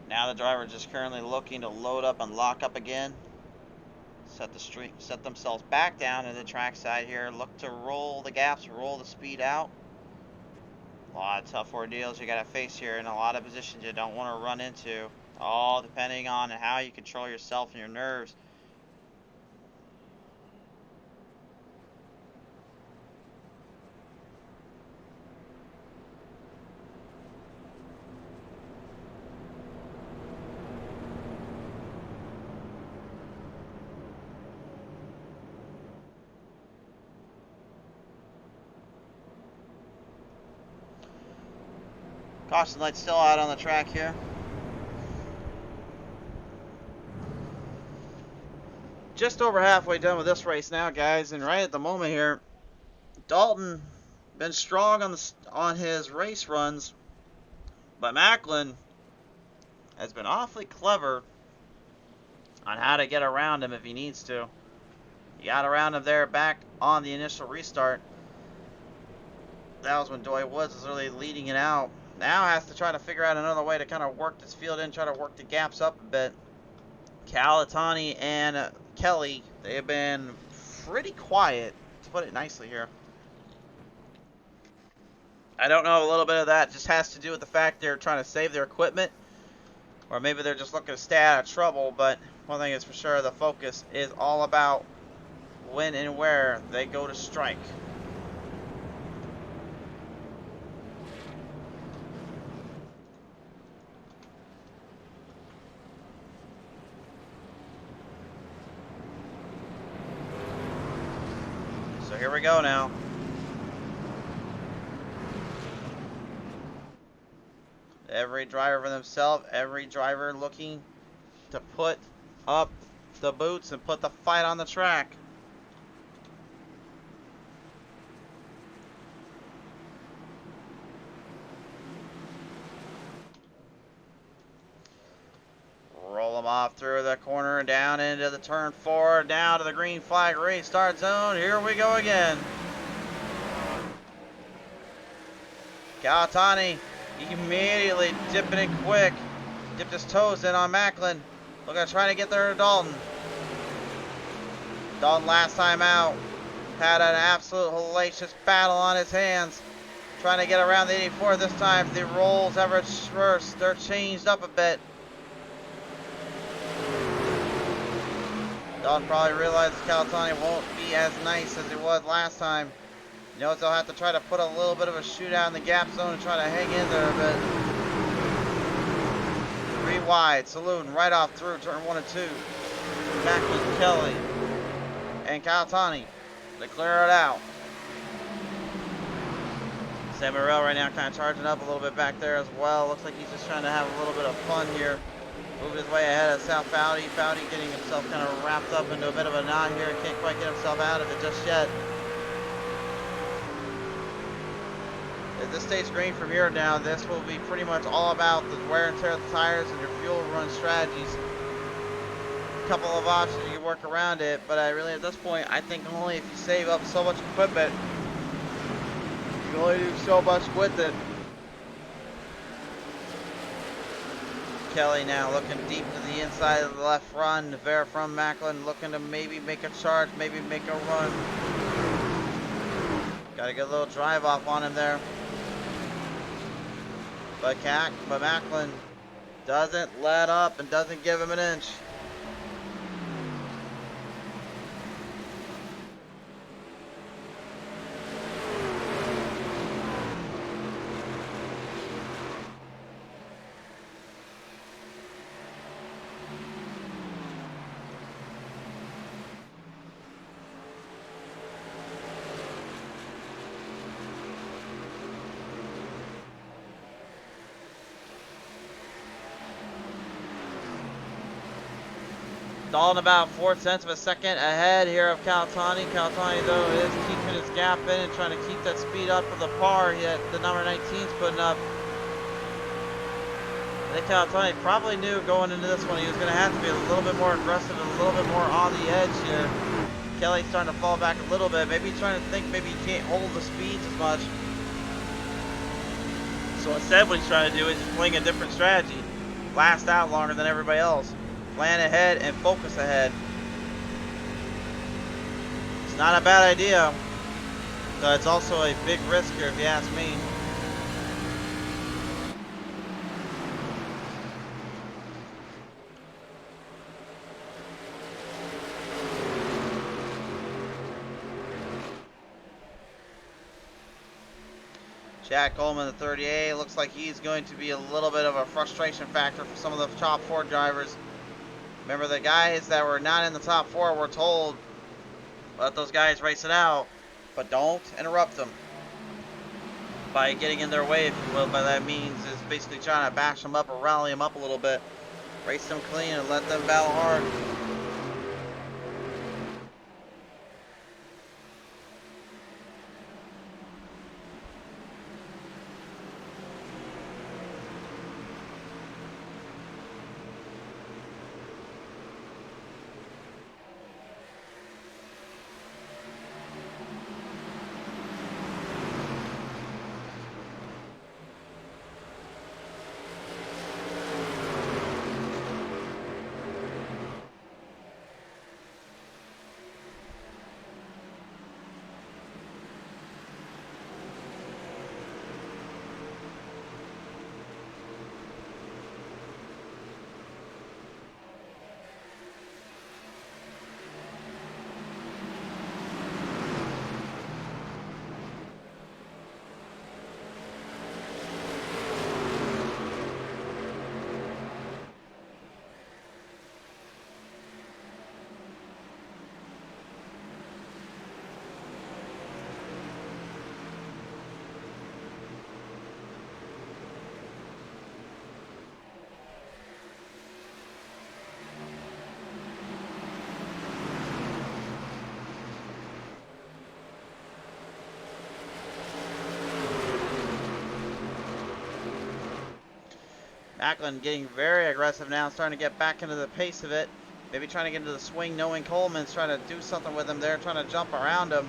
Speaker 2: Now the driver just currently looking to load up and lock up again. Set themselves back down to the track side here. Look to roll the gaps, roll the speed out. A lot of tough ordeals you got to face here, and a lot of positions you don't want to run into. All depending on how you control yourself and your nerves. Caution light still out on the track here. Just over halfway done with this race now, guys, and right at the moment here, Dalton been strong on his race runs, but Macklin has been awfully clever on how to get around him if he needs to. He got around him there back on the initial restart. That was when Doy Woods was really leading it out. Now has to try to figure out another way to kind of work this field in, try to work the gaps up a bit. Calatani and Kelly, they have been pretty quiet, to put it nicely here. I don't know, a little bit of that just has to do with the fact they're trying to save their equipment, or maybe they're just looking to stay out of trouble, but one thing is for sure, the focus is all about when and where they go to strike. So here we go now. Every driver for themselves, every driver looking to put up the boots and put the fight on the track. Roll them off through the corner and down into the turn 4, down to the green flag race start zone. Here we go again. Galatani immediately dipping in quick. Dipped his toes in on Macklin. Looking at trying to get there to Dalton. Dalton last time out had an absolute hellacious battle on his hands. Trying to get around the 84 this time. The rolls have reversed. They're changed up a bit. Dalton probably realizes Calatani won't be as nice as it was last time. He knows they'll have to try to put a little bit of a shootout in the gap zone and try to hang in there a bit. 3 wide, Saloon right off through turn 1 and 2. Back with Kelly and Calatani to clear it out. Sam Morrell right now kind of charging up a little bit back there as well. Looks like he's just trying to have a little bit of fun here. Moving his way ahead of South Foudy. Foudy getting himself kind of wrapped up into a bit of a knot here. Can't quite get himself out of it just yet. If this stays green from here down, this will be pretty much all about the wear and tear of the tires and your fuel run strategies. A couple of options you can work around it, but I really, at this point, I think only if you save up so much equipment, you can only do so much with it. Kelly now looking deep to the inside of the left run. Vera from Macklin looking to maybe make a charge, maybe make a run. Got a good little drive off on him there. But Macklin doesn't let up and doesn't give him an inch. Dalton about 4/10 of a second ahead here of Calatani. Calatani, though, is keeping his gap in and trying to keep that speed up for the par that the number 19's putting up. I think Calatani probably knew going into this one he was going to have to be a little bit more aggressive and a little bit more on the edge here. Kelly's starting to fall back a little bit. Maybe he's trying to think maybe he can't hold the speeds as much. So instead what he's trying to do is just playing a different strategy. Last out longer than everybody else. Plan ahead and focus ahead. It's not a bad idea, but it's also a big risk here if you ask me. Jack Coleman, the 38, looks like he's going to be a little bit of a frustration factor for some of the top 4 drivers. Remember, the guys that were not in the top 4 were told, let those guys race it out, but don't interrupt them by getting in their way, if you will. By that means is basically trying to bash them up or rally them up a little bit. Race them clean and let them battle hard. Macklin getting very aggressive now, starting to get back into the pace of it. Maybe trying to get into the swing, knowing Coleman's trying to do something with him there, trying to jump around him.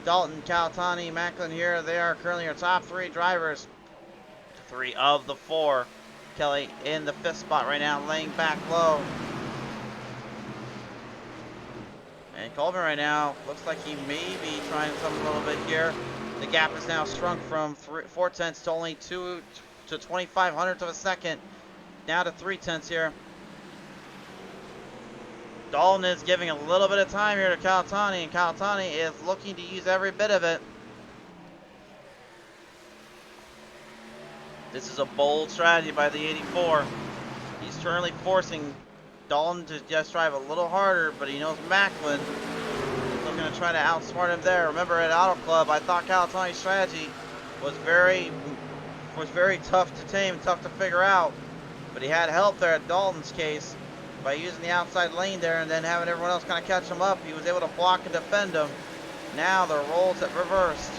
Speaker 2: Dalton, Calatani, Macklin here. They are currently our top 3 drivers. 3 of the 4. Kelly in the 5th spot right now, laying back low. And Coleman right now looks like he may be trying something a little bit here. The gap is now shrunk from 4 tenths to only 2 to 25 hundredths of a second. Now to 3 tenths here. Dalton is giving a little bit of time here to Calatani, and Calatani is looking to use every bit of it. This is a bold strategy by the 84. He's currently forcing Dalton to just drive a little harder, but he knows Macklin is looking to try to outsmart him there. Remember at Auto Club, I thought Calatani's strategy was very tough to tame, tough to figure out, but he had help there at Dalton's case by using the outside lane there and then having everyone else kind of catch him up. He was able to block and defend him. Now the roles have reversed.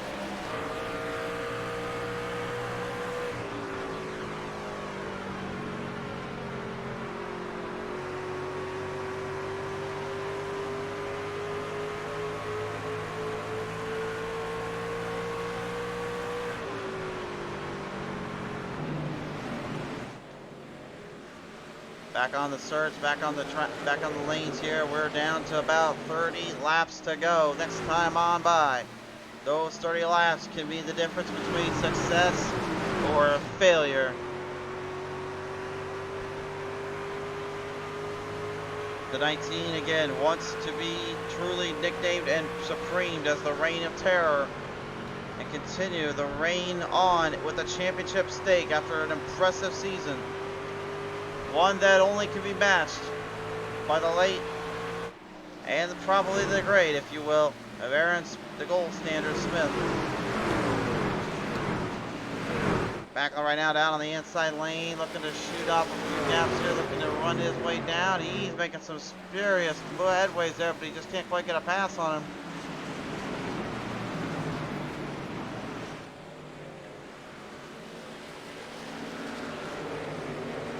Speaker 2: Back on the search, back on the lanes here. We're down to about 30 laps to go. Next time on by. Those 30 laps can be the difference between success or failure. The 19 again wants to be truly nicknamed and supremed as the Reign of Terror and continue the reign on with a championship stake after an impressive season. One that only can be matched by the late and probably the great, if you will, of Aaron's the gold standard Smith. Macklin right now down on the inside lane, looking to shoot off a few gaps here, looking to run his way down. He's making some spurious headways there, but he just can't quite get a pass on him.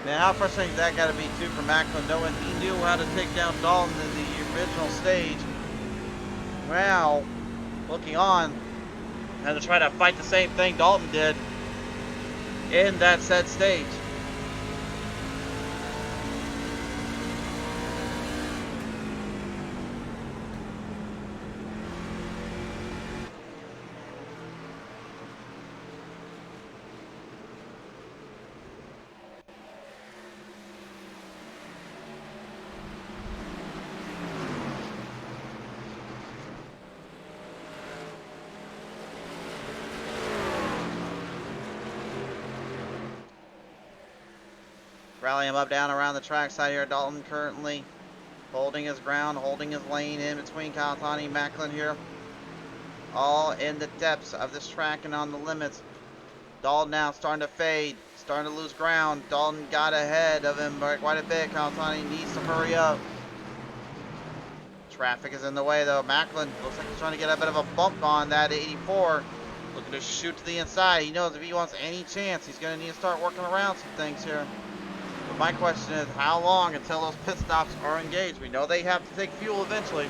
Speaker 2: Man, how frustrating that got to be too for Macklin, knowing he knew how to take down Dalton in the original stage. Now, looking on, and to try to fight the same thing Dalton did in that said stage. Rally him up down around the trackside here. Dalton currently holding his ground, holding his lane in between Calatani and Macklin here. All in the depths of this track and on the limits. Dalton now starting to fade, starting to lose ground. Dalton got ahead of him by quite a bit. Calatani needs to hurry up. Traffic is in the way though. Macklin looks like he's trying to get a bit of a bump on that 84. Looking to shoot to the inside. He knows if he wants any chance, he's going to need to start working around some things here. But my question is, how long until those pit stops are engaged? We know they have to take fuel eventually.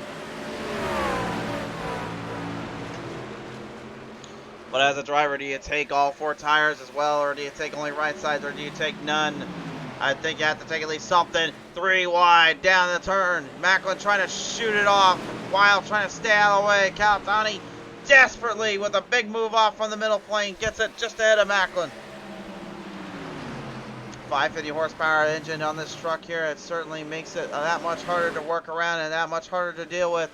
Speaker 2: But as a driver, do you take all 4 tires as well, or do you take only right sides, or do you take none? I think you have to take at least something. 3 wide, down the turn. Macklin trying to shoot it off while trying to stay out of the way. Calatani desperately with a big move off from the middle plane. Gets it just ahead of Macklin. 550 horsepower engine on this truck here. It certainly makes it that much harder to work around and that much harder to deal with.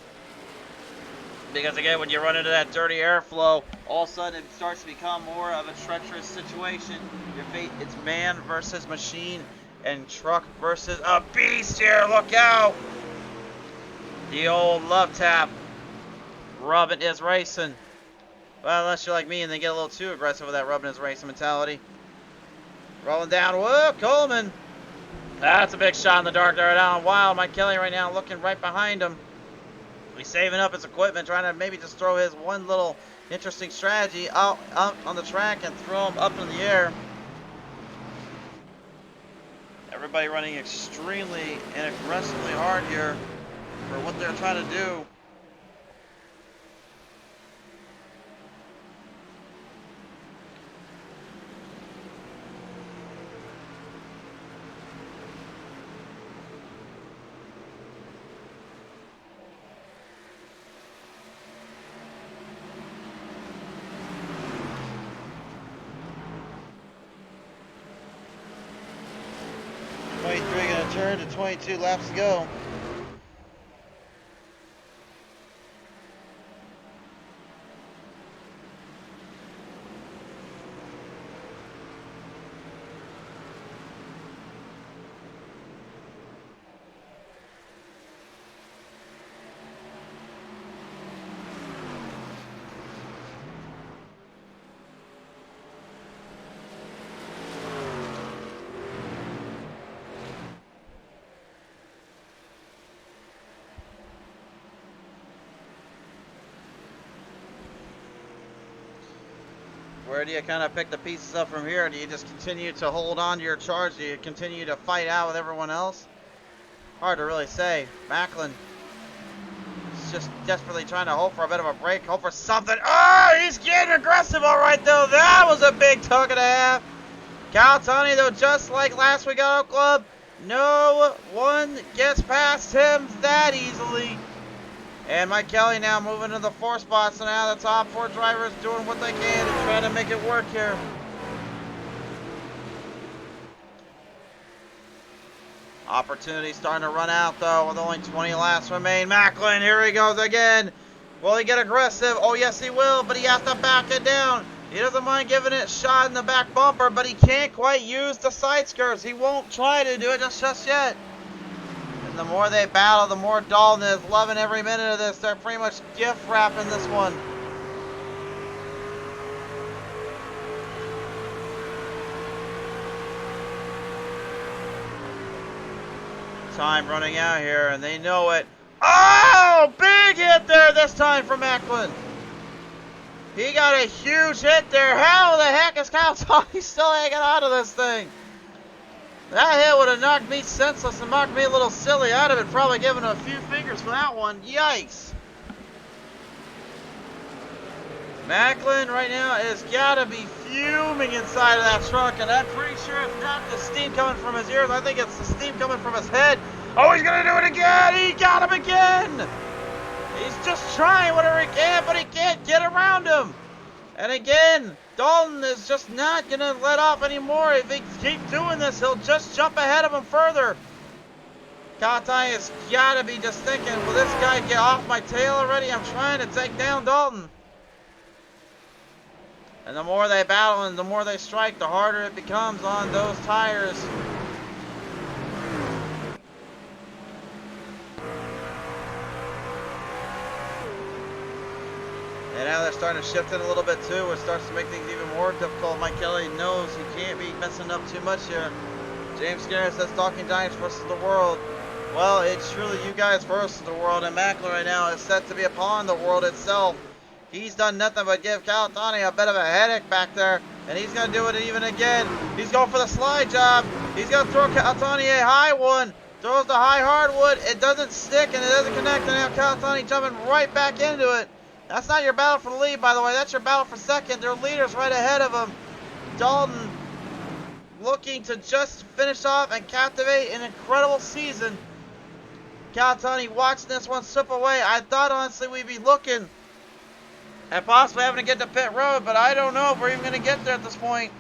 Speaker 2: Because again, when you run into that dirty airflow, all of a sudden it starts to become more of a treacherous situation. It's man versus machine and truck versus a beast here. Look out! The old love tap. Rubbing is racing. Well, unless you're like me and they get a little too aggressive with that rubbing is racing mentality. Rolling down. Whoa, Coleman. That's a big shot in the dark there down. Wild. Mike Kelly right now looking right behind him. He's saving up his equipment, trying to maybe just throw his one little interesting strategy out on the track and throw him up in the air.
Speaker 3: Everybody running extremely and aggressively hard here for what they're trying to do. Gonna turn to 22 laps to go. Where do you kind of pick the pieces up from here? Do you just continue to hold on to your charge? Do you continue to fight out with everyone else? Hard to really say. Macklin is just desperately trying to hope for a bit of a break, hope for something. Oh, he's getting aggressive all right, though. That was a big tug and a half. Calatani, though, just like last week at Oak Club, no one gets past him that easily. And Mike Kelly now moving to the 4 spots, so now the top 4 drivers doing what they can to try to make it work here. Opportunity starting to run out, though, with only 20 laps remain. Macklin, here he goes again. Will he get aggressive? Oh, yes, he will, but he has to back it down. He doesn't mind giving it a shot in the back bumper, but he can't quite use the side skirts. He won't try to do it just yet. And the more they battle, the more Dalton is loving every minute of this. They're pretty much gift wrapping this one. Time running out here, and they know it. Oh, big hit there this time from Macklin. He got a huge hit there. How the heck is Calatani still hanging on to this thing? That hit would have knocked me senseless and knocked me a little silly. I'd have been probably giving a few fingers for that one. Yikes. Macklin right now has got to be fuming inside of that truck, and I'm pretty sure it's not the steam coming from his ears. I think it's the steam coming from his head. Oh, he's going to do it again. He got him again. He's just trying whatever he can, but he can't get around him. And again, Dalton is just not going to let off anymore. If he keeps doing this, he'll just jump ahead of him further. Calatani has got to be just thinking, will this guy get off my tail already? I'm trying to take down Dalton. And the more they battle and the more they strike, the harder it becomes on those tires. And now they're starting to shift in a little bit too, which starts to make things even more difficult. Mike Kelly knows he can't be messing up too much here. James Skinner says Talking Giants versus the world. Well, it's truly you guys versus the world, and Macklin right now is set to be upon the world itself. He's done nothing but give Calatani a bit of a headache back there, and he's going to do it even again. He's going for the slide job. He's going to throw Calatani a high one. Throws the high hardwood. It doesn't stick, and it doesn't connect, and now Calatani jumping right back into it. That's not your battle for the lead, by the way. That's your battle for second. Their leader's right ahead of him. Dalton looking to just finish off and captivate an incredible season. Calatani watching this one slip away. I thought, honestly, we'd be looking at possibly having to get to pit road, but I don't know if we're even going to get there at this point.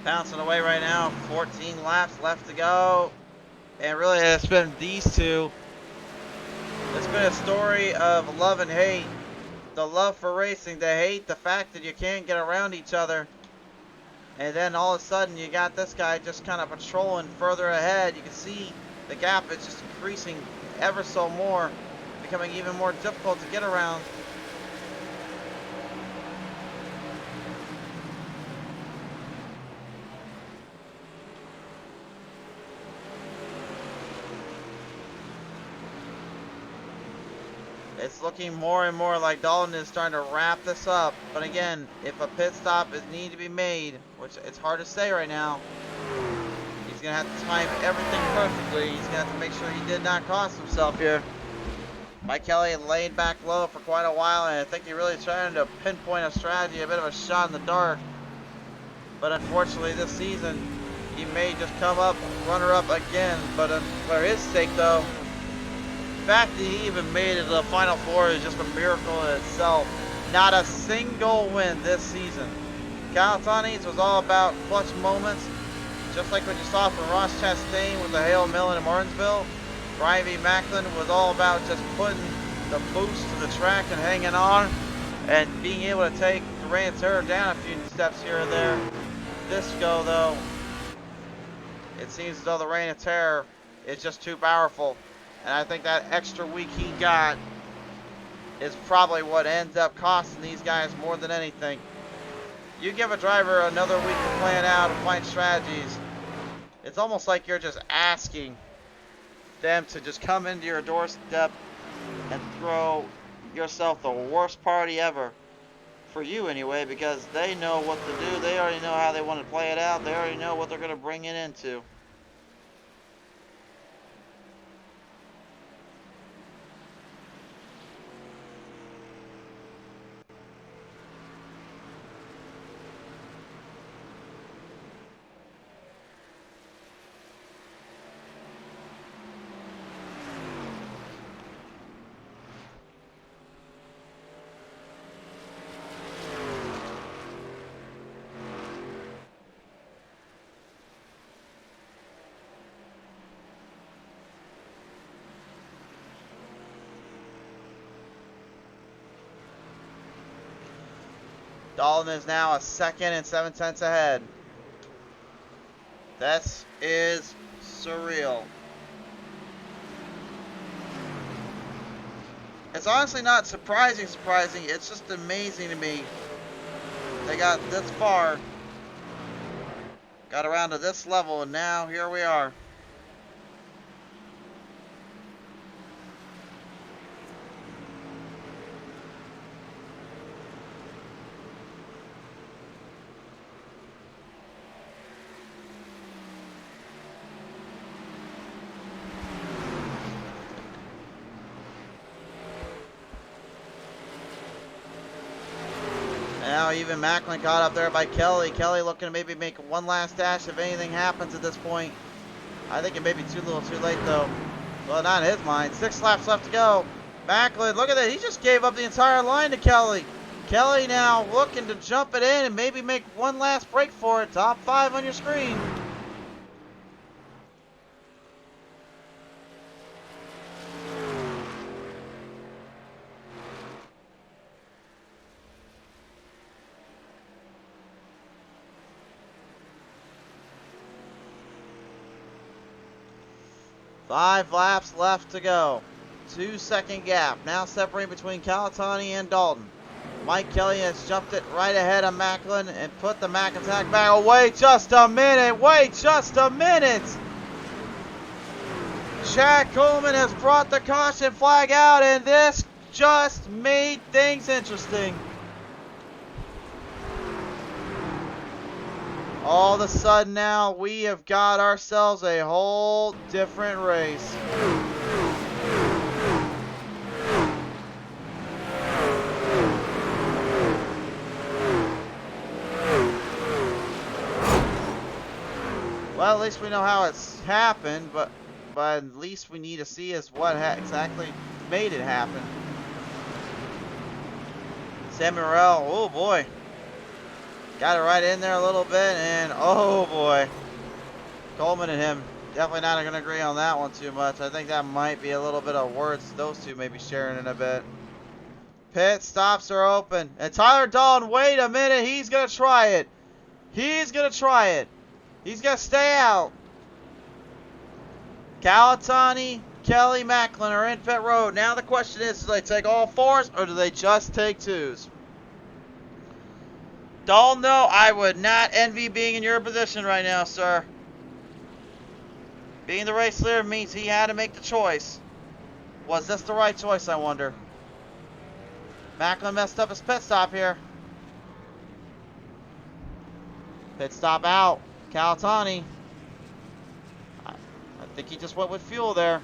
Speaker 3: Bouncing away right now, 14 laps left to go. And really, it's been these two. It's been a story of love and hate. The love for racing, the hate, the fact that you can't get around each other. And then all of a sudden, you got this guy just kind of patrolling further ahead. You can see the gap is just increasing ever so more becoming even more difficult to get around. It's looking more and more like Dalton is starting to wrap this up. But again, if a pit stop is needed to be made, which it's hard to say right now, he's going to have to time everything perfectly. He's going to have to make sure he did not cost himself here. Mike Kelly laid back low for quite a while, and I think he really trying to pinpoint a strategy, a bit of a shot in the dark. But unfortunately this season, he may just come up runner-up again. But for his sake though, the fact that he even made it to the Final Four is just a miracle in itself. Not a single win this season. Calatani's was all about clutch moments, just like what you saw from Ross Chastain with the Hale Millen in Martinsville. Brian V. Macklin was all about just putting the boost to the track and hanging on and being able to take the Reign of Terror down a few steps here and there. This go though, it seems as though the Reign of Terror is just too powerful. And I think that extra week he got is probably what ends up costing these guys more than anything. You give a driver another week to plan out and find strategies, it's almost like you're just asking them to just come into your doorstep and throw yourself the worst party ever. For you anyway, because they know what to do. They already know how they want to play it out. They already know what they're going to bring it into. Dalton is now a second and 7/10 ahead. This is surreal. It's honestly not surprising. It's just amazing to me. They got this far, got around to this level, and now here we are. Now even Macklin caught up there by Kelly. Kelly looking to maybe make one last dash if anything happens at this point. I think it may be too little too late though. Well, not in his mind. 6 laps left to go. Macklin, look at that. He just gave up the entire line to Kelly. Kelly now looking to jump it in and maybe make one last break for it. Top 5 on your screen. Five laps left to go. 2-second gap now separating between Calatani and Dalton. Mike Kelly has jumped it right ahead of Macklin and put the Mac attack back. Oh, wait just a minute. Wait just a minute. Chad Coleman has brought the caution flag out, and this just made things interesting. All of a sudden now, we have got ourselves a whole different race. Well, at least we know how it's happened, but at least we need to see is what exactly made it happen. Sam Morrell, oh boy. Got it right in there a little bit, and oh boy. Coleman and him definitely not going to agree on that one too much. I think that might be a little bit of words those two may be sharing in a bit. Pit stops are open. And Tyler Dalton, wait a minute. He's going to try it. He's going to try it. He's going to stay out. Calatani Kelly, Macklin are in pit road. Now the question is, do they take all fours or do they just take twos? Don't know. I would not envy being in your position right now, sir. Being the race leader means he had to make the choice. Was this the right choice, I wonder? Macklin messed up his pit stop here. Pit stop out. Calatani. I think he just went with fuel there.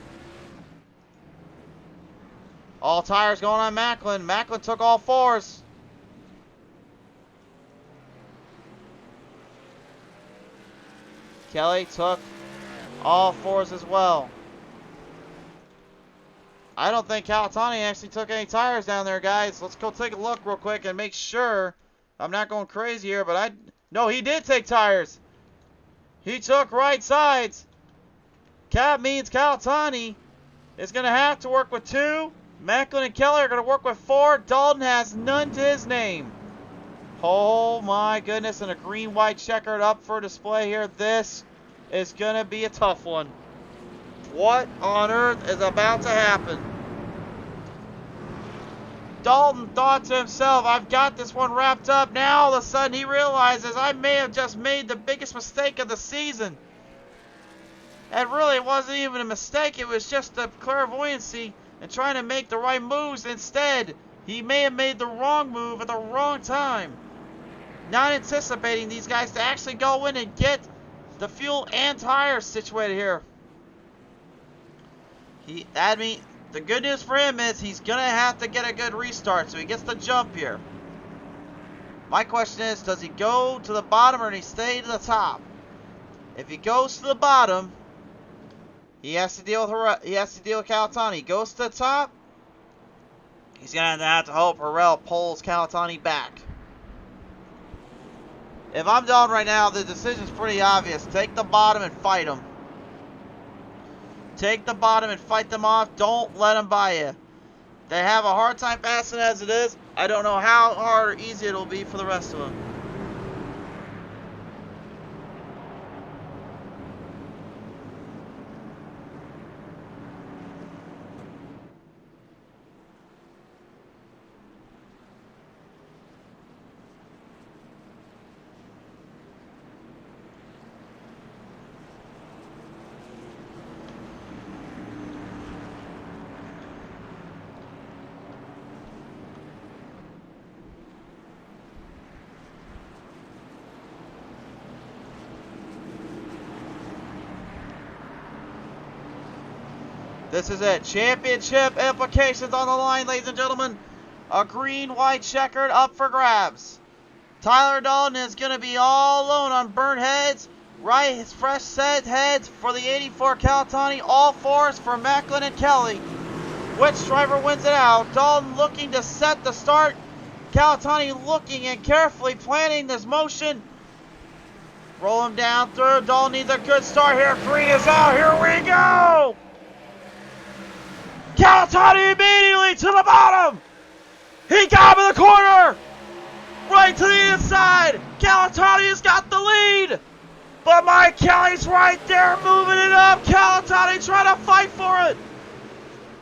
Speaker 3: All tires going on Macklin. Macklin took all fours. Kelly took all fours as well. I don't think Calatani actually took any tires down there, guys. Let's go take a look real quick and make sure I'm not going crazy here, but no, he did take tires. He took right sides. That means Calatani is going to have to work with 2. Macklin and Kelly are going to work with 4. Dalton has none to his name. Oh my goodness, and a green-white checkered up for display here. This is going to be a tough one. What on earth is about to happen? Dalton thought to himself, I've got this one wrapped up. Now all of a sudden he realizes I may have just made the biggest mistake of the season. And really it wasn't even a mistake, it was just a clairvoyancy and trying to make the right moves. Instead, he may have made the wrong move at the wrong time. Not anticipating these guys to actually go in and get the fuel and tires situated here. The good news for him is he's going to have to get a good restart, so he gets the jump here. My question is, does he go to the bottom or does he stay to the top? If he goes to the bottom, he has to deal with Calatani. He goes to the top, he's going to have to hope Harrell pulls Calatani back. If I'm Dalton right now, the decision's pretty obvious. Take the bottom and fight them. Take the bottom and fight them off. Don't let them by you. They have a hard time passing as it is. I don't know how hard or easy it'll be for the rest of them. This is it. Championship implications on the line, ladies and gentlemen. A green-white checkered up for grabs. Tyler Dalton is going to be all alone on burnt heads. Right, his fresh set heads for the 84 Calatani. All fours for Macklin and Kelly. Which driver wins it out? Dalton looking to set the start. Calatani looking and carefully planning this motion. Roll him down through. Dalton needs a good start here. Green is out. Here we go. Calatani immediately to the bottom. He got him in the corner. Right to the inside. Calatani has got the lead. But Mike Kelly's right there moving it up. Calatani trying to fight for it.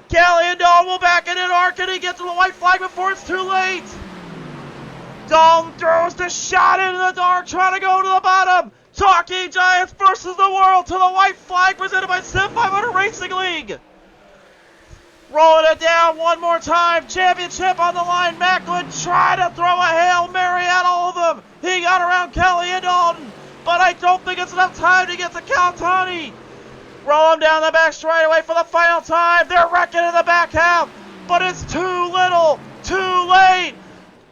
Speaker 3: Kelly and Dalton will back it in arc and he gets to the white flag before it's too late. Dalton throws the shot into the dark trying to go to the bottom. Talking Giants versus the world to the white flag presented by Sim 500 Racing League. Rolling it down one more time. Championship on the line. Macklin tried to throw a Hail Mary at all of them. He got around Kelly and Dalton. But I don't think it's enough time to get to Calatani. Roll him down the back straightaway for the final time. They're wrecking in the back half. But it's too little. Too late.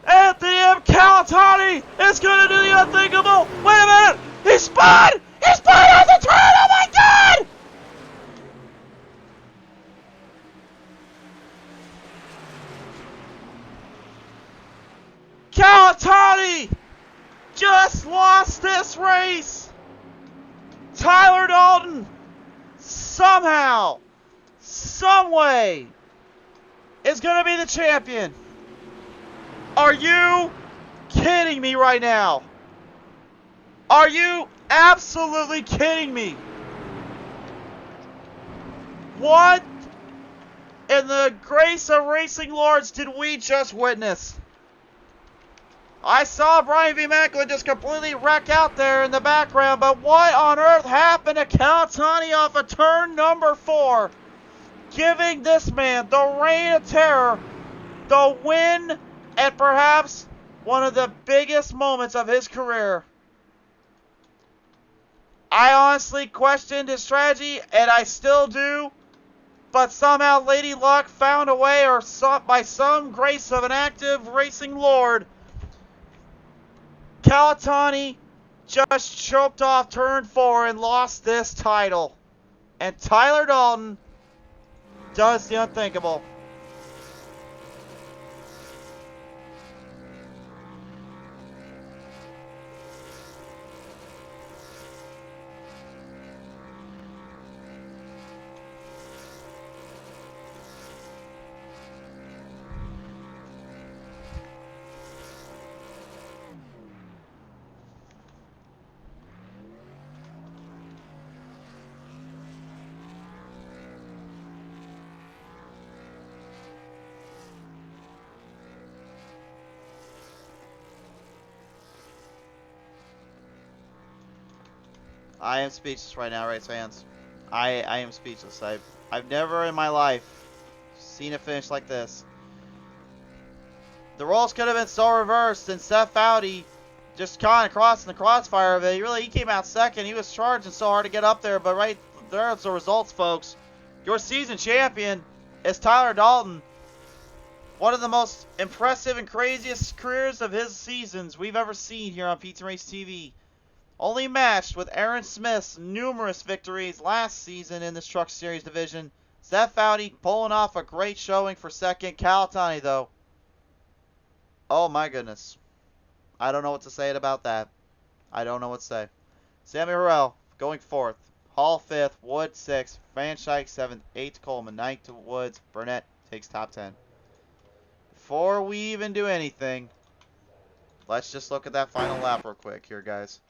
Speaker 3: Anthony M. Calatani is going to do the unthinkable. Wait a minute. He spun. He spun as a turn. Oh my God. Calatani just lost this race. Tyler Dalton somehow, someway is going to be the champion. Are you kidding me right now? Are you absolutely kidding me? What in the grace of racing lords did we just witness? I saw Brian V. Macklin just completely wreck out there in the background, but what on earth happened to Calatani off of turn number 4? Giving this man the reign of terror, the win, and perhaps one of the biggest moments of his career. I honestly questioned his strategy, and I still do, but somehow Lady Luck found a way, or by some grace of an active racing lord, Calatani just choked off turn 4 and lost this title. And Tyler Dalton does the unthinkable. I am speechless right now, race fans. I am speechless. I've never in my life seen a finish like this. The roles could have been so reversed, and Seth Foudy just kind of crossing the crossfire of it. He came out second. He was charging so hard to get up there, but right there's the results, folks. Your season champion is Tyler Dalton. One of the most impressive and craziest careers of his seasons we've ever seen here on PT Race TV. Only matched with Aaron Smith's numerous victories last season in this Truck Series division. Seth Foudy pulling off a great showing for second. Calatani, though. Oh my goodness. I don't know what to say about that. I don't know what to say. Sammy Harrell going 4th. Hall 5th. Wood 6th. Van Schaik 7th. 8th Coleman. 9th to Woods. Burnett takes top 10. Before we even do anything, let's just look at that final lap real quick here, guys.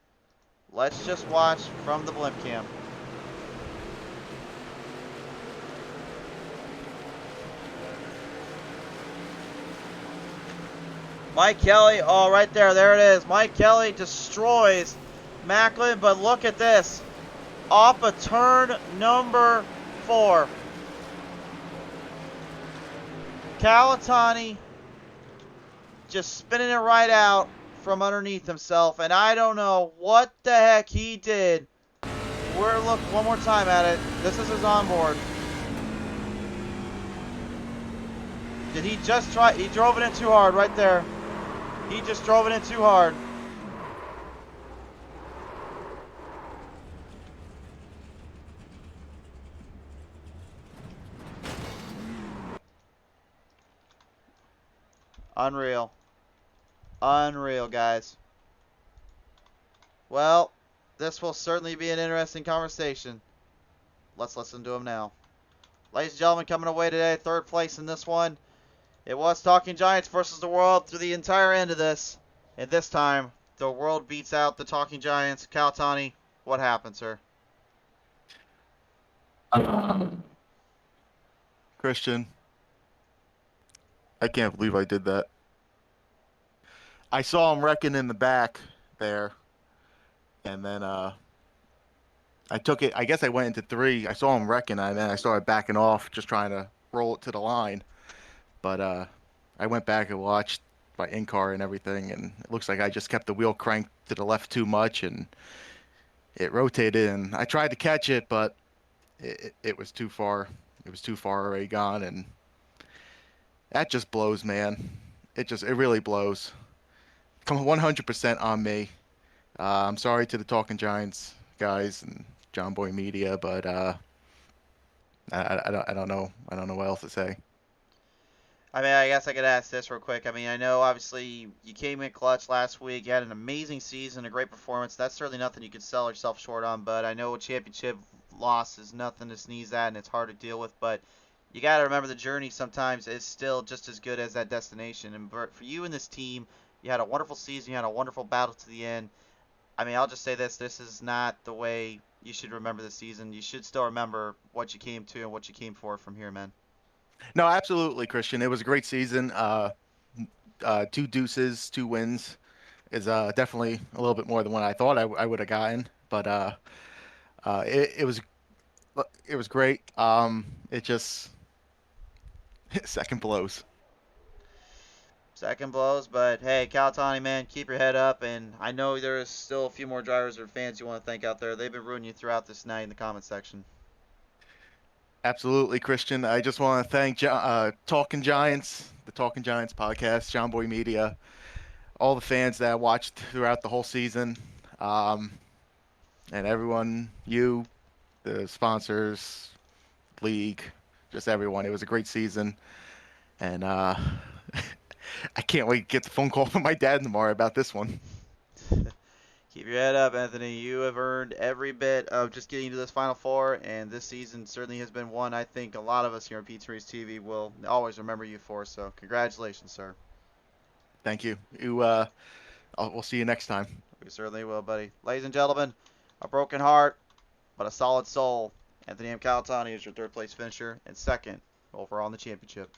Speaker 3: Let's just watch from the blimp cam. Mike Kelly, oh, right there, there it is. Mike Kelly destroys Macklin, but look at this. Off of turn number 4. Calatani just spinning it right out from underneath himself, and I don't know what the heck he did. We're look one more time at it. This is his onboard. Did he just try? He drove it in too hard right there. He just drove it in too hard. Unreal. Unreal, guys. Well, this will certainly be an interesting conversation. Let's listen to him now. Ladies and gentlemen, coming away today, 3rd place in this one. It was Talking Giants versus the World through the entire end of this. And this time, the World beats out the Talking Giants. Calatani, what happened, sir?
Speaker 4: Christian, I can't believe I did that. I saw him wrecking in the back there, and then I took it. I guess I went into 3. I saw him wrecking, and then I started backing off, just trying to roll it to the line. But I went back and watched my in-car and everything, and it looks like I just kept the wheel cranked to the left too much, and it rotated, and I tried to catch it, but it was too far. It was too far already gone, and that just blows, man. It really blows. Come 100% on me. I'm sorry to the Talking Giants guys and John Boy Media, but I don't know. I don't know what else to say.
Speaker 2: I mean, I guess I could ask this real quick. I mean, I know obviously you came in clutch last week. You had an amazing season, a great performance. That's certainly nothing you could sell yourself short on, but I know a championship loss is nothing to sneeze at, and it's hard to deal with, but you got to remember the journey sometimes is still just as good as that destination. And for you and this team, you had a wonderful season. You had a wonderful battle to the end. I mean, I'll just say this. This is not the way you should remember the season. You should still remember what you came to and what you came for from here, man.
Speaker 4: No, absolutely, Christian. It was a great season. 2 deuces, 2 wins is definitely a little bit more than what I thought I would have gotten. But it was great. It just second blows.
Speaker 3: Second blows, but hey, Calatani, man, keep your head up. And I know there's still a few more drivers or fans you want to thank out there. They've been rooting you throughout this night in the comment section.
Speaker 4: Absolutely, Christian. I just want to thank Talking Giants, the Talking Giants podcast, John Boy Media, all the fans that watched throughout the whole season, um, and everyone, you, the sponsors, league, just everyone. It was a great season, and I can't wait to get the phone call from my dad tomorrow about this one.
Speaker 3: Keep your head up, Anthony. You have earned every bit of just getting to this Final Four, and this season certainly has been one I think a lot of us here on Pete Race TV will always remember you for. So congratulations, sir.
Speaker 4: Thank you. We'll see you next time.
Speaker 3: We certainly will, buddy. Ladies and gentlemen, a broken heart, but a solid soul. Anthony M. Calatani is your third place finisher and second overall in the championship.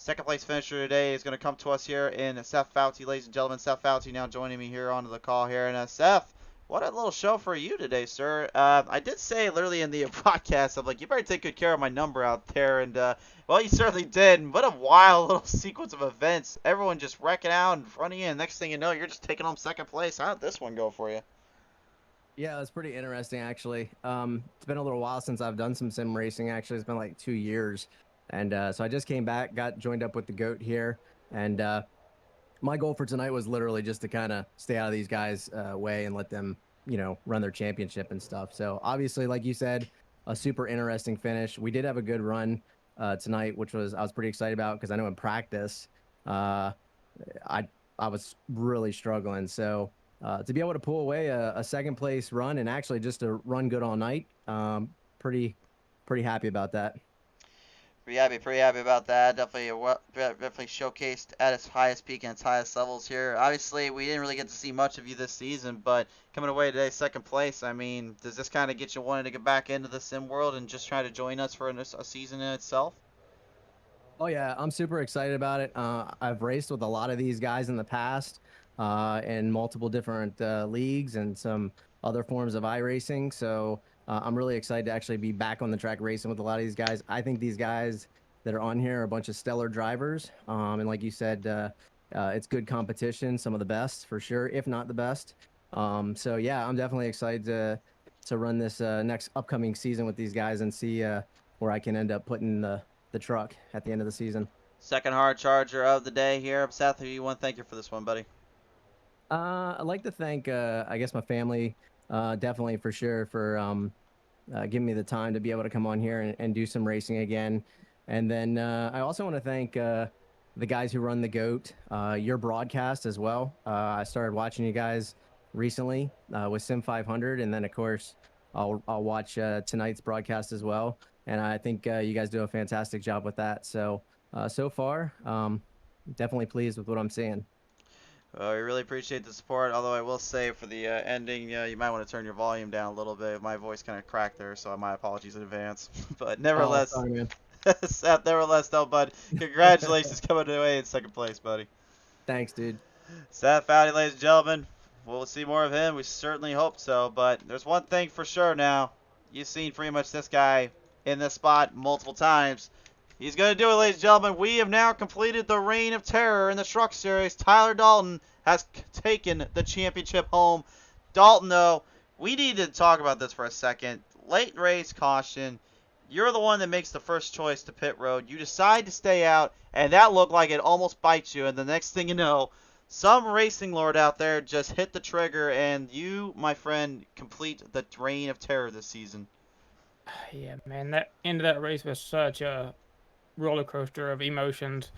Speaker 3: Second place finisher today is going to come to us here in Seth Fouty, ladies and gentlemen. Seth Fouty now joining me here on the call here. And Seth, what a little show for you today, sir. I did say literally in the broadcast, I'm like, you better take good care of my number out there. And, well, you certainly did. And what a wild little sequence of events. Everyone just wrecking out in front of you. And next thing you know, you're just taking home second place. How did this one go for you?
Speaker 5: Yeah, it's pretty interesting, actually. It's been a little while since I've done some sim racing, actually. It's been like 2 years. And so I just came back, got joined up with the GOAT here. And my goal for tonight was literally just to kind of stay out of these guys' way and let them, run their championship and stuff. So obviously, like you said, a super interesting finish. We did have a good run tonight, which I was pretty excited about because I know in practice, I was really struggling. So to be able to pull away a second place run and actually just to run good all night, pretty happy about that.
Speaker 3: Pretty happy about that. Definitely showcased at its highest peak and its highest levels here. Obviously, we didn't really get to see much of you this season, but coming away today, second place. I mean, does this kind of get you wanting to get back into the sim world and just try to join us for a season in itself?
Speaker 5: Oh yeah, I'm super excited about it. I've raced with a lot of these guys in the past, in multiple different leagues and some other forms of iRacing. So I'm really excited to actually be back on the track racing with a lot of these guys. I think these guys that are on here are a bunch of stellar drivers. And like you said, it's good competition, some of the best for sure, if not the best. So yeah, I'm definitely excited to run this next upcoming season with these guys and see where I can end up putting the truck at the end of the season.
Speaker 3: Second hard charger of the day here. Seth, who you want to thank you for this one, buddy?
Speaker 5: I'd like to thank, I guess, my family, definitely for sure, for giving me the time to be able to come on here and do some racing again. And then I also want to thank the guys who run the GOAT, your broadcast as well. I started watching you guys recently with Sim 500, and then of course I'll watch tonight's broadcast as well. And I think you guys do a fantastic job with that. So so far, definitely pleased with what I'm seeing.
Speaker 3: We really appreciate the support, although I will say for the ending, you might want to turn your volume down a little bit. My voice kind of cracked there, so my apologies in advance. But nevertheless,
Speaker 5: sorry, man.
Speaker 3: Seth, nevertheless, though, bud, congratulations coming away in second place, buddy.
Speaker 5: Thanks, dude.
Speaker 3: Seth Fouty, ladies and gentlemen. We'll see more of him. We certainly hope so. But there's one thing for sure now. You've seen pretty much this guy in this spot multiple times. He's going to do it, ladies and gentlemen. We have now completed the reign of terror in the Truck Series. Tyler Dalton has taken the championship home. Dalton, though, we need to talk about this for a second. Late race caution. You're the one that makes the first choice to pit road. You decide to stay out, and that looked like it almost bites you. And the next thing you know, some racing lord out there just hit the trigger, and you, my friend, complete the reign of terror this season.
Speaker 6: Yeah, man, that end of that race was such a roller coaster of emotions.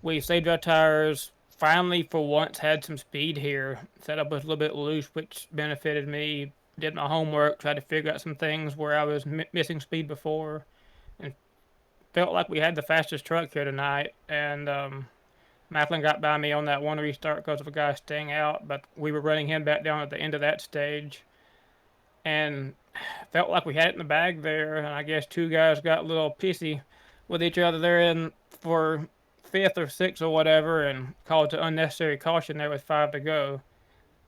Speaker 6: We saved our tires, finally for once had some speed here. Setup was a little bit loose, which benefited me. Did my homework, tried to figure out some things where I was missing speed before, and felt like we had the fastest truck here tonight. And Macklin got by me on that one restart because of a guy staying out, but we were running him back down at the end of that stage. And felt like we had it in the bag there, and I guess two guys got a little pissy with each other there in for fifth or sixth or whatever, and caused an unnecessary caution there with 5 to go.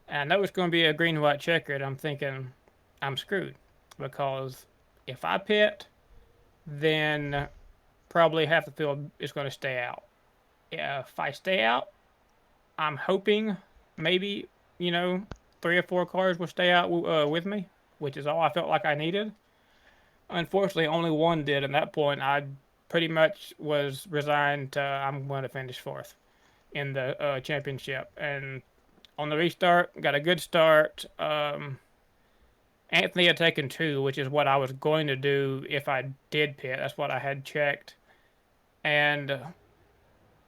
Speaker 6: And that was going to be a green and white checkered. I'm thinking I'm screwed because if I pit, then probably half the field is going to stay out. If I stay out, I'm hoping maybe, you know, 3 or 4 cars will stay out with me, which is all I felt like I needed. Unfortunately, only one did. At that point, I pretty much was resigned to I'm going to finish fourth in the championship. And on the restart, got a good start. Anthony had taken two, which is what I was going to do if I did pit. That's what I had checked. And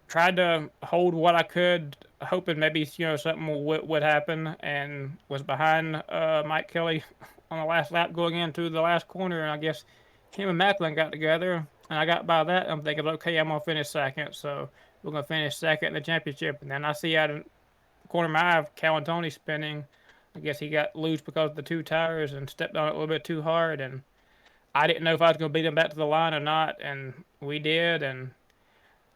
Speaker 6: tried to hold what I could, hoping maybe something would happen, and was behind Mike Kelly on the last lap going into the last corner, and I guess him and Macklin got together, and I got by that. I'm thinking, okay, I'm gonna finish second, so we're gonna finish second in the championship, and then I see out of the corner of my eye, Tony spinning. I guess he got loose because of the two tires and stepped on it a little bit too hard, and I didn't know if I was gonna beat him back to the line or not, and we did, and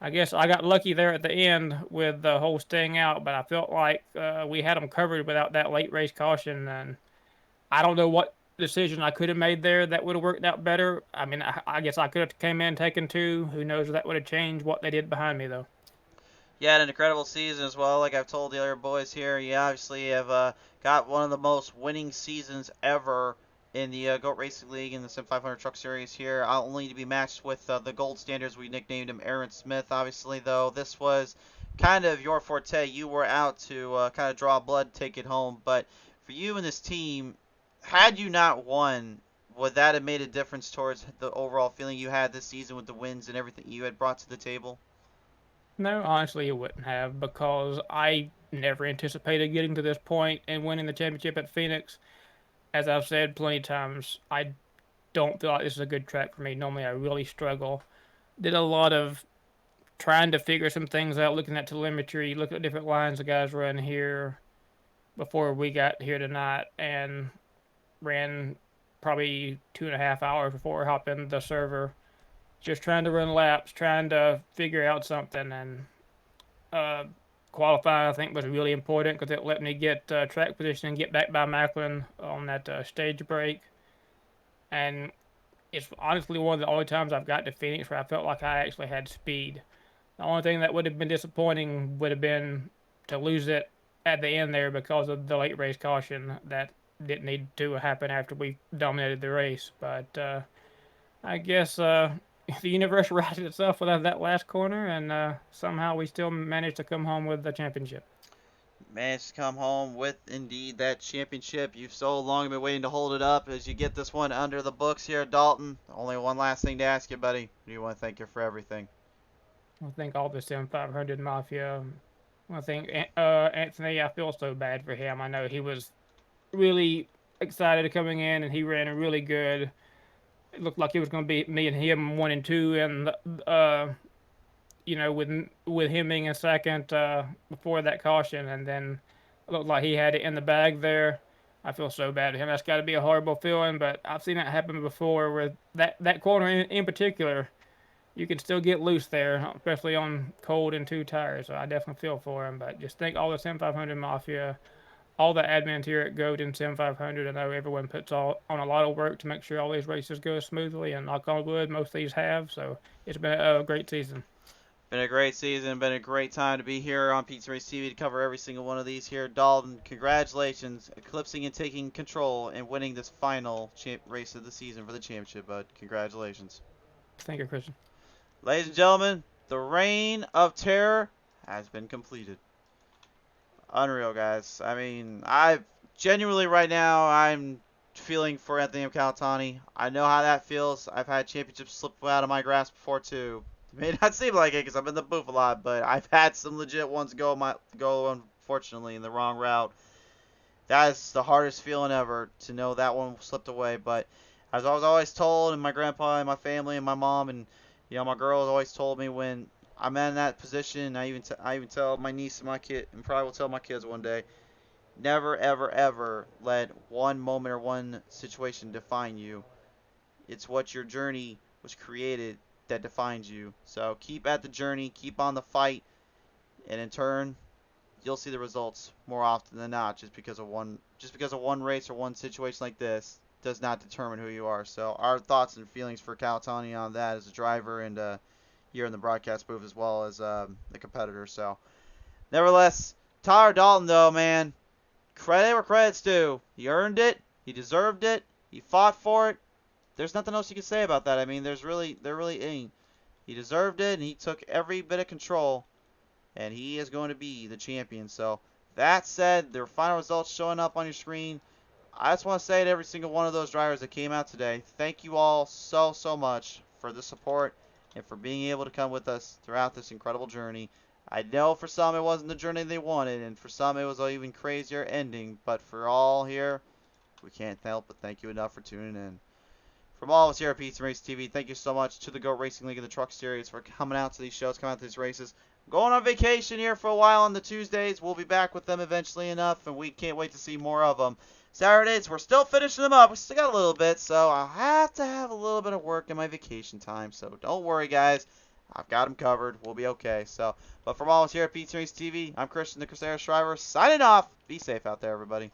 Speaker 6: I guess I got lucky there at the end with the whole staying out, but I felt like we had them covered without that late race caution, and I don't know what decision I could have made there that would have worked out better. I mean, I guess I could have came in taken two. Who knows if that would have changed what they did behind me though.
Speaker 3: You had an incredible season as well. Like I've told the other boys here, you obviously have got one of the most winning seasons ever in the GOAT Racing League in the Sim 500 Truck Series here, only to be matched with the gold standards. We nicknamed him Aaron Smith. Obviously, though, this was kind of your forte. You were out to kind of draw blood, take it home. But for you and this team, had you not won, would that have made a difference towards the overall feeling you had this season with the wins and everything you had brought to the table?
Speaker 6: No, honestly, it wouldn't have because I never anticipated getting to this point and winning the championship at Phoenix. As I've said plenty of times, I don't feel like this is a good track for me. Normally, I really struggle. Did a lot of trying to figure some things out, looking at telemetry, looking at different lines the guys run here before we got here tonight, and ran probably 2.5 hours before we hopped in the server, just trying to run laps, trying to figure out something, and uh, qualifying I think was really important because it let me get track position and get back by Macklin on that stage break, and it's honestly one of the only times I've got to Phoenix where I felt like I actually had speed. The only thing that would have been disappointing would have been to lose it at the end there because of the late race caution that didn't need to happen after we dominated the race. But I guess the universe righted itself without that last corner, and somehow we still managed to come home with the championship.
Speaker 3: Managed to come home with indeed that championship. You've so long been waiting to hold it up as you get this one under the books here, Dalton. Only one last thing to ask you, buddy. Do you want to thank you for everything?
Speaker 6: I think all the Sim 500 Mafia. I think Anthony, I feel so bad for him. I know he was really excited coming in, and he ran really good. It looked like it was going to be me and him 1 and 2, and with him being in second before that caution, and then it looked like he had it in the bag there. I feel so bad for him. That's got to be a horrible feeling, but I've seen it happen before with that corner in particular. You can still get loose there, especially on cold and two tires. So I definitely feel for him. But just think all the Sim 500 Mafia, all the admins here at GOAT and Sim 500. I know everyone puts on a lot of work to make sure all these races go smoothly, and knock on wood, most of these have. So it's been a great season.
Speaker 3: Been a great season. Been a great time to be here on Pizza Race TV to cover every single one of these here. Dalton, congratulations, eclipsing and taking control and winning this final race of the season for the championship, bud. Congratulations.
Speaker 6: Thank you, Christian.
Speaker 3: Ladies and gentlemen, the reign of terror has been completed. Unreal, guys. I mean, I genuinely right now, I'm feeling for Anthony Calatani. I know how that feels. I've had championships slip out of my grasp before, too. It may not seem like it because I'm in the booth a lot, but I've had some legit ones go unfortunately in the wrong route. That is the hardest feeling ever to know that one slipped away. But as I was always told, and my grandpa and my family and my mom and my girls always told me when I'm in that position. I even tell my niece and my kid, and probably will tell my kids one day, never ever ever let one moment or one situation define you. It's what your journey was created
Speaker 2: that defines you. So keep at the journey, keep on the fight, and in turn, you'll see the results more often than not. Just because of one race or one situation like this does not determine who you are. So our thoughts and feelings for Calatani on that as a driver and here in the broadcast booth as well as the competitor. So nevertheless, Tyler Dalton though, man, credit where credit's due. He earned it. He deserved it. He fought for it. There's nothing else you can say about that. I mean, there really ain't. He deserved it, and he took every bit of control, and he is going to be the champion. So that said, their final results showing up on your screen. I just want to say to every single one of those drivers that came out today, thank you all so much for the support and for being able to come with us throughout this incredible journey. I know for some it wasn't the journey they wanted, and for some it was an even crazier ending, but for all here, we can't help but thank you enough for tuning in. From all of us here at PT Race TV, thank you so much to the GOAT Racing League and the Truck Series for coming out to these shows, coming out to these races. Going on vacation here for a while on the Tuesdays. We'll be back with them eventually enough, and we can't wait to see more of them. Saturdays, we're still finishing them up. We still got a little bit, so I'll have to have a little bit of work in my vacation time. So don't worry, guys. I've got them covered. We'll be okay. So, but from all of us here at PT Race TV, I'm Christian the Crusader Shriver, signing off. Be safe out there, everybody.